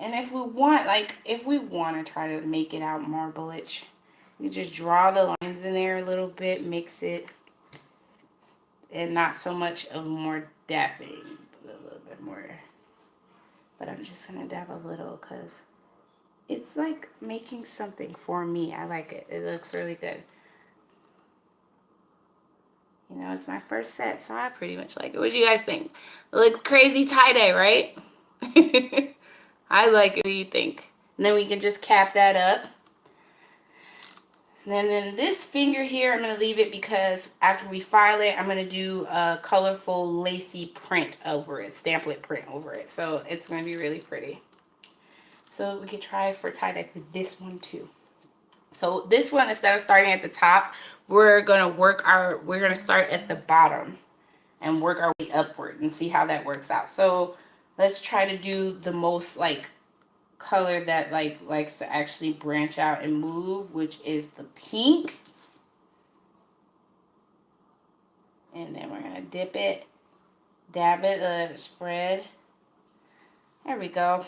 And if we want, like, if we want to try to make it out marble-ish, we just draw the lines in there a little bit, mix it, and not so much of more dabbing, but a little bit more. But I'm just going to dab a little because it's like making something for me. I like it. It looks really good. You know, it's my first set, so I pretty much like it. What do you guys think? It looks crazy tie-dye, right? I like it. What do you think? And then we can just cap that up. And then this finger here, I'm going to leave it because after we file it, I'm going to do a colorful lacy print over it, stamplet print over it. So it's going to be really pretty. So we could try for tie-dye for this one too. So this one, instead of starting at the top, we're going to start at the bottom and work our way upward and see how that works out. So let's try to do the most like color that like likes to actually branch out and move, which is the pink. And then we're going to dip it, dab it, let it spread. There we go.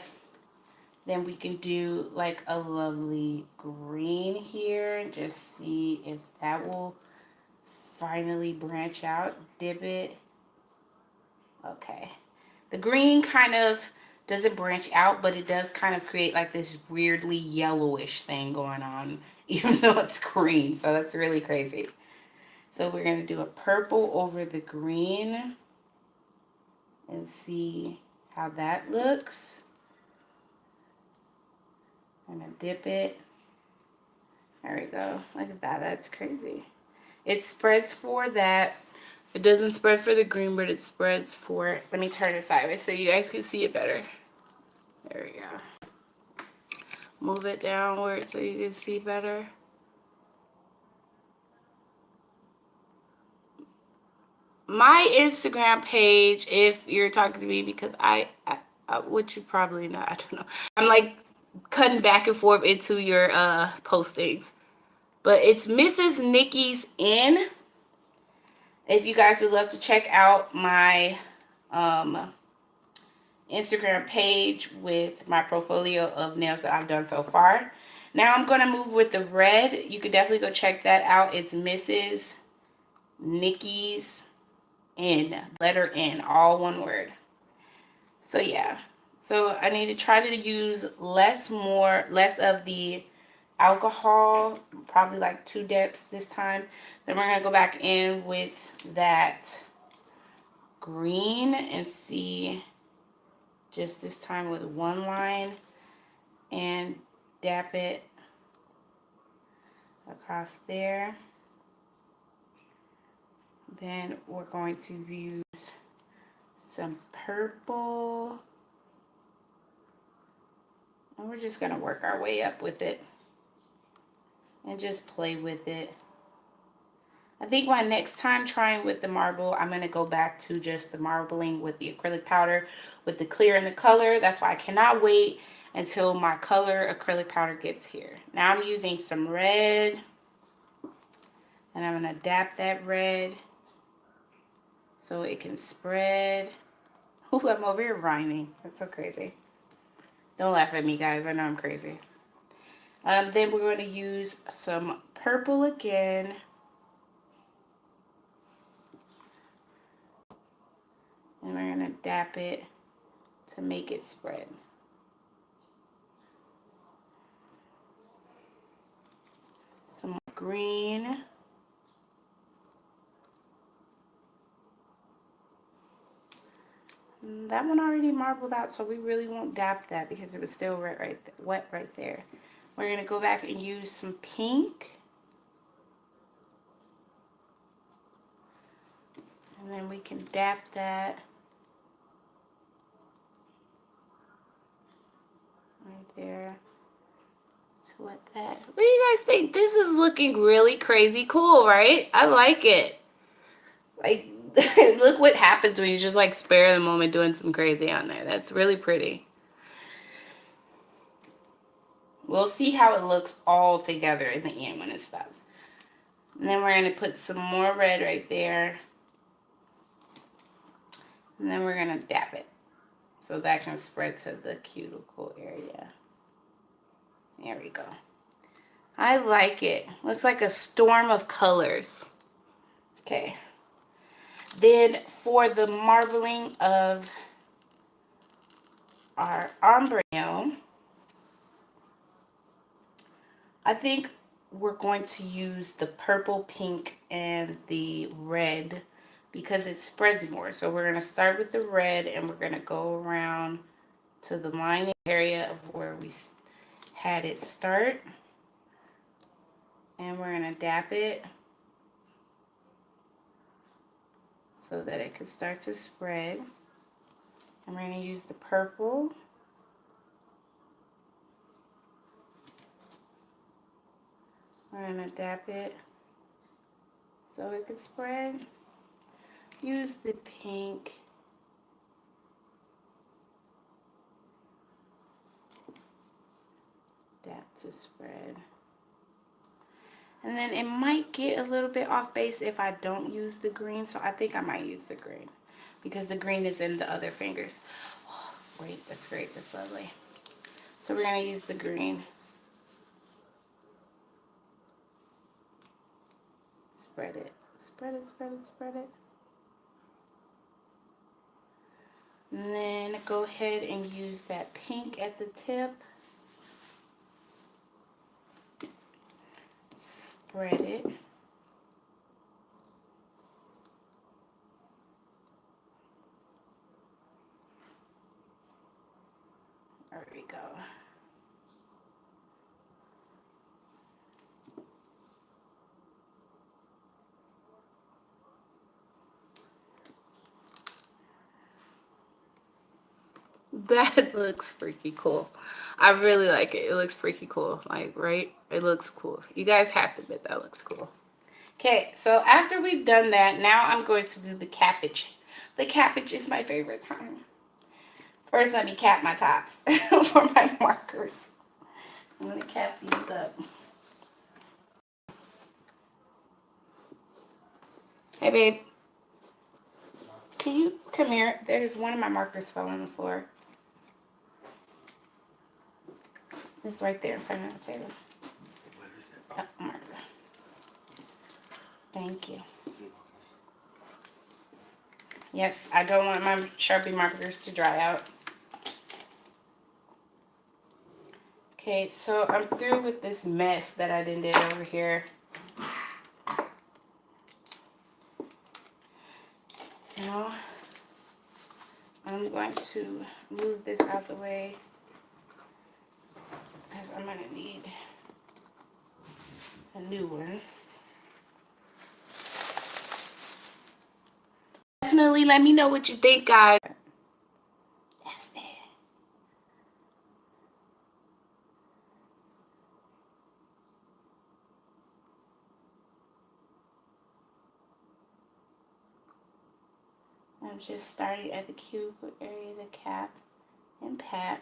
Then we can do like a lovely green here. Just see if that will finally branch out. Dip it. Okay. The green kind of doesn't branch out, but it does kind of create like this weirdly yellowish thing going on, even though it's green. So that's really crazy. So we're going to do a purple over the green and see how that looks. I'm going to dip it. There we go. Look at that. That's crazy. It spreads for that. It doesn't spread for the green, but it spreads for... Let me turn it sideways so you guys can see it better. There we go. Move it downward so you can see better. my Instagram page, if you're talking to me, because which you probably not, I don't know. I'm like cutting back and forth into your postings. But it's Mrs. Nikki's Inn. If you guys would love to check out my Instagram page with my portfolio of nails that I've done so far. Now I'm going to move with the red. You could definitely go check that out. It's Mrs. Nikki's Inn. Letter N. All one word. So yeah. So I need to try to use less of the alcohol. Probably like 2 dips this time. Then we're going to go back in with that green and see just this time with 1 line and dap it across there. Then we're going to use some purple, and we're just going to work our way up with it and just play with it. I think my next time trying with the marble, I'm going to go back to just the marbling with the acrylic powder with the clear and the color. That's why I cannot wait until my color acrylic powder gets here. Now I'm using some red, and I'm going to dap that red so it can spread. Ooh, I'm over here rhyming. That's so crazy. Don't laugh at me, guys. I know I'm crazy. Then we're going to use some purple again. And we're going to dap it to make it spread. Some green. That one already marbled out, so we really won't dap that because it was still wet right there. We're going to go back and use some pink. And then we can dap that right there. To what that. What do you guys think? This is looking really crazy cool, right? I like it. Like, look what happens when you just like spare the moment doing some crazy on there. That's really pretty. We'll see how it looks all together in the end when it stops. And then we're going to put some more red right there. And then we're going to dap it so that can spread to the cuticle area. There we go. I like it. Looks like a storm of colors. Okay. Then for the marbling of our ombre nail, I think we're going to use the purple, pink, and the red because it spreads more. So we're going to start with the red and we're going to go around to the lining area of where we had it start. And we're going to dap it so that it can start to spread. And we're going to use the purple. We're going to dap it so it can spread. Use the pink. Dap to spread. And then it might get a little bit off base if I don't use the green. So I think I might use the green because the green is in the other fingers. Oh, wait, that's great. That's lovely. So we're going to use the green. Spread it. Spread it, spread it, spread it. And then go ahead and use that pink at the tip. Spread it. There we go. That looks freaky cool. I really like it. It looks freaky cool. Like, right? It looks cool. You guys have to admit that looks cool. Okay, so after we've done that, now I'm going to do the cappage. The cappage is my favorite time. First, let me cap my tops for my markers. I'm going to cap these up. Hey, babe. Can you come here? There's one of my markers fell on the floor. It's right there in front of the table. What is it? Oh, marker. Thank you. Yes, I don't want my Sharpie markers to dry out. Okay, so I'm through with this mess that I did over here. Now, I'm going to move this out the way because I'm going to need a new one. Definitely let me know what you think, guys. That's it. I'm just starting at the cuticle area, the cap and pat.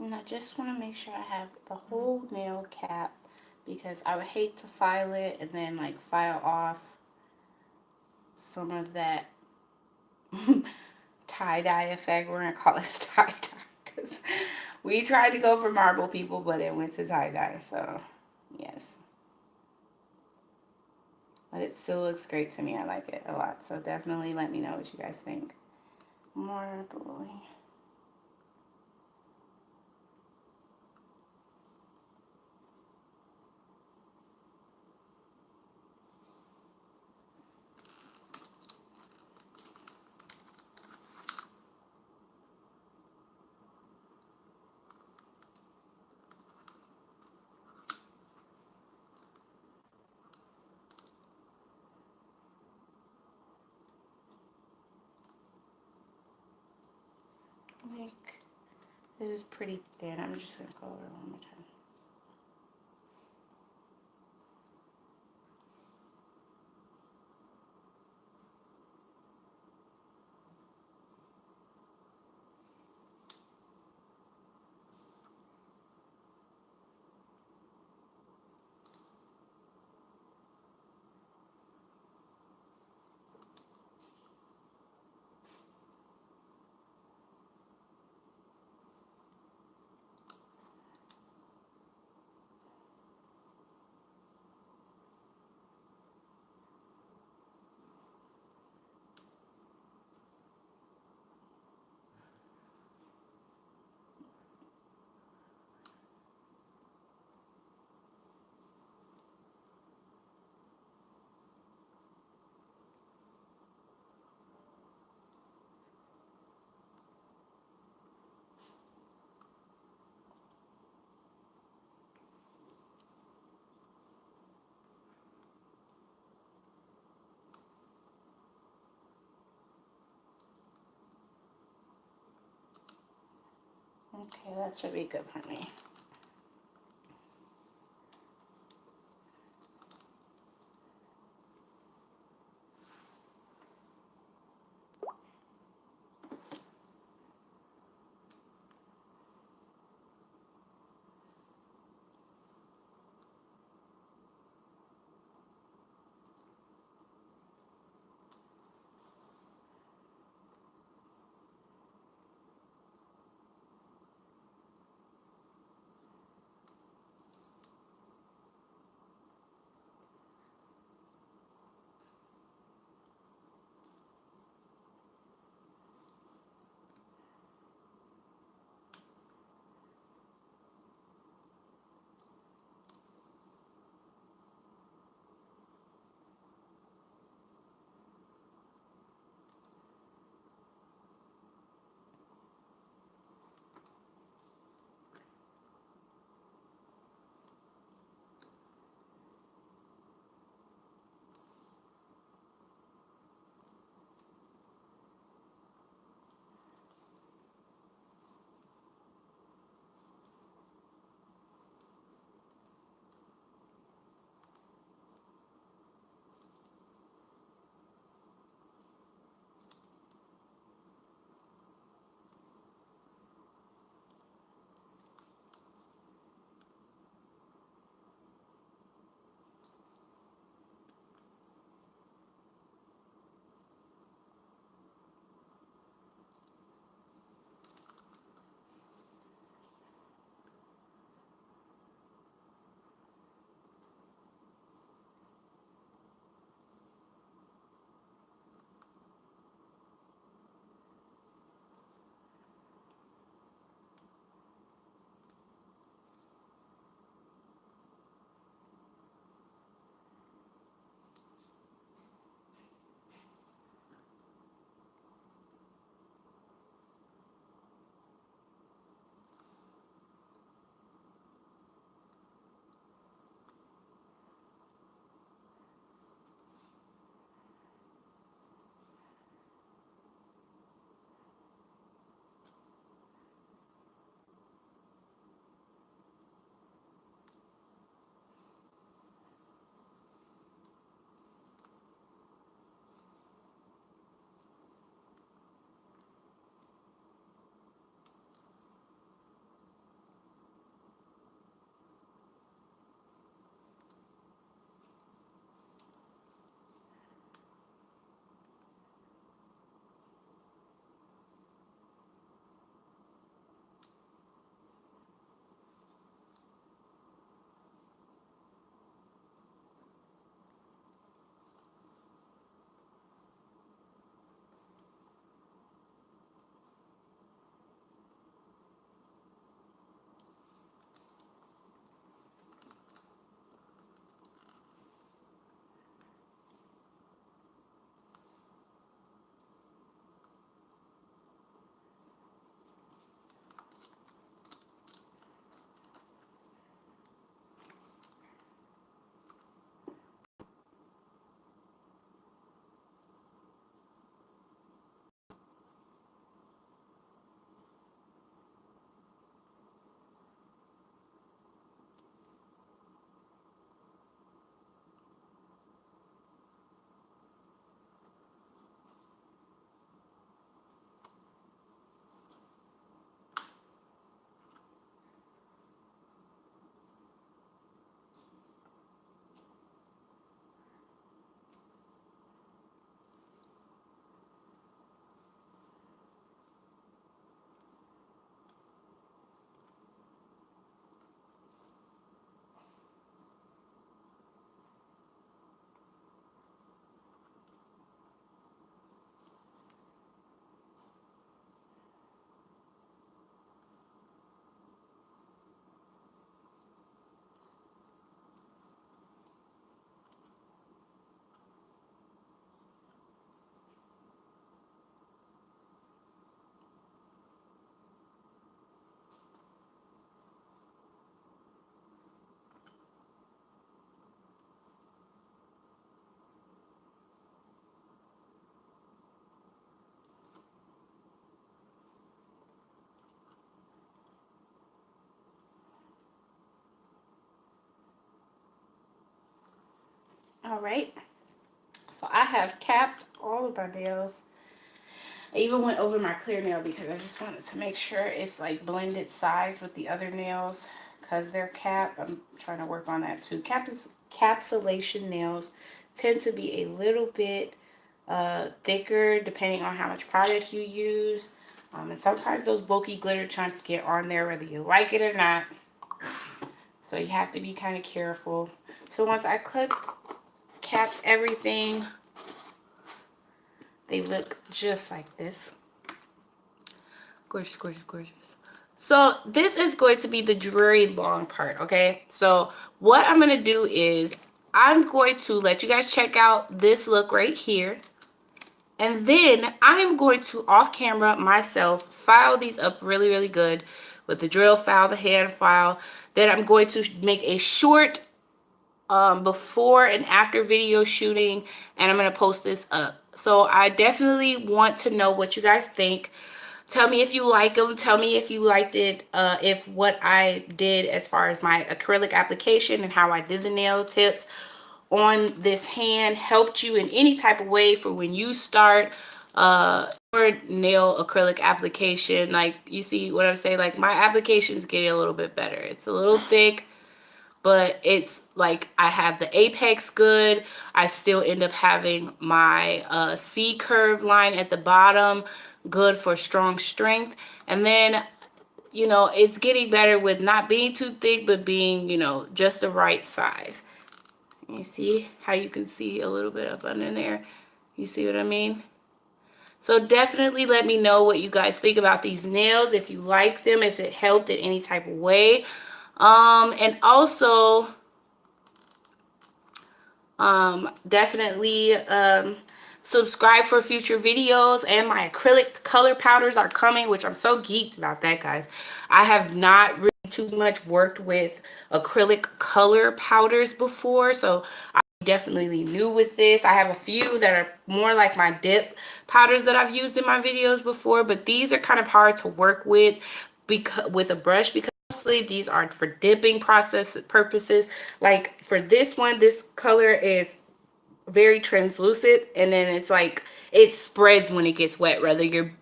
And I just want to make sure I have the whole nail cap because I would hate to file it and then like file off some of that tie-dye effect. We're going to call it tie-dye because we tried to go for marble, people, but it went to tie-dye. So, yes. But it still looks great to me. I like it a lot. So definitely let me know what you guys think. Marble. I think this is pretty thin. I'm just going to go over it one more time. Okay, that should be good for me. All right. So I have capped all of my nails. I even went over my clear nail because I just wanted to make sure it's like blended size with the other nails because they're capped. I'm trying to work on that too. Capsulation nails tend to be a little bit thicker depending on how much product you use. And sometimes those bulky glitter chunks get on there whether you like it or not. So you have to be kind of careful. So once I capped everything, they look just like this. Gorgeous, gorgeous, gorgeous. So this is going to be the jewelry long part, okay? So what I'm going to do is I'm going to let you guys check out this look right here. And then I'm going to, off camera myself, file these up really, really good with the drill file, the hand file. Then I'm going to make a short before and after video shooting, and I'm going to post this up. So I definitely want to know what you guys think. Tell me if you like them. Tell me if you liked it, if what I did as far as my acrylic application and how I did the nail tips on this hand helped you in any type of way for when you start your nail acrylic application. Like, you see what I'm saying? Like, my application's getting a little bit better. It's a little thick, but it's like I have the apex good. I still end up having my C curve line at the bottom, good for strong strength. And then, you know, it's getting better with not being too thick, but being, you know, just the right size. You see how you can see a little bit up under there? You see what I mean? So definitely let me know what you guys think about these nails, if you like them, if it helped in any type of way. And also, definitely subscribe for future videos, and my acrylic color powders are coming, which I'm so geeked about that, guys. I have not really too much worked with acrylic color powders before, so I'm definitely new with this. I have a few that are more like my dip powders that I've used in my videos before, but these are kind of hard to work with a brush, because mostly these are for dipping process purposes. Like for this one, this color is very translucent, and then it's like it spreads when it gets wet, whether your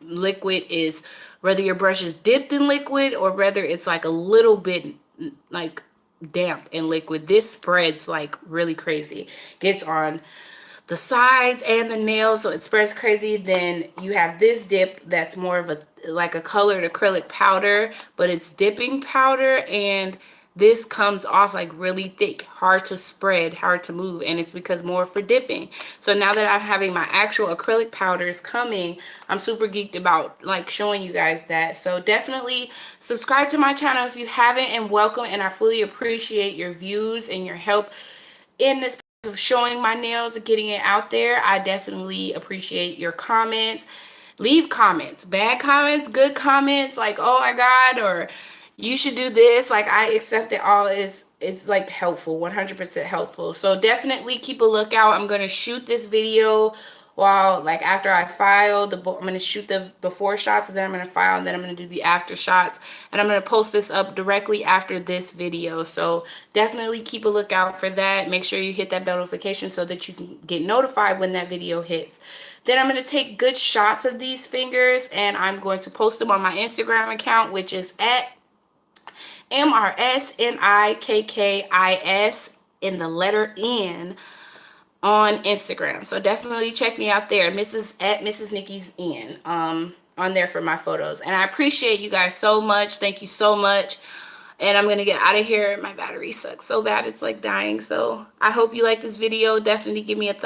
brush is dipped in liquid or whether it's like a little bit like damp in liquid. This spreads like really crazy, gets on the sides and the nails, so it spreads crazy. Then you have this dip that's more of a like a colored acrylic powder, but it's dipping powder, and this comes off like really thick, hard to spread, hard to move, and it's because more for dipping. So now that I'm having my actual acrylic powders coming, I'm super geeked about like showing you guys that. So definitely subscribe to my channel if you haven't, and welcome, and I fully appreciate your views and your help in this of showing my nails and getting it out there. I definitely appreciate your comments. Leave comments, bad comments, good comments, like oh my god, or you should do this. Like, I accept it all. It's like helpful, 100% helpful. So definitely keep a lookout. I'm gonna shoot this video while, like, after I file I'm gonna shoot the before shots, and then I'm gonna file, and then I'm gonna do the after shots, and I'm gonna post this up directly after this video. So definitely keep a lookout for that. Make sure you hit that bell notification so that you can get notified when that video hits. Then I'm going to take good shots of these fingers, and I'm going to post them on my Instagram account, which is at MRSNIKKIS in the letter N on Instagram. So definitely check me out there, Mrs. Nikki's N, on there for my photos. And I appreciate you guys so much. Thank you so much. And I'm going to get out of here. My battery sucks so bad, it's like dying. So I hope you like this video. Definitely give me a thumbs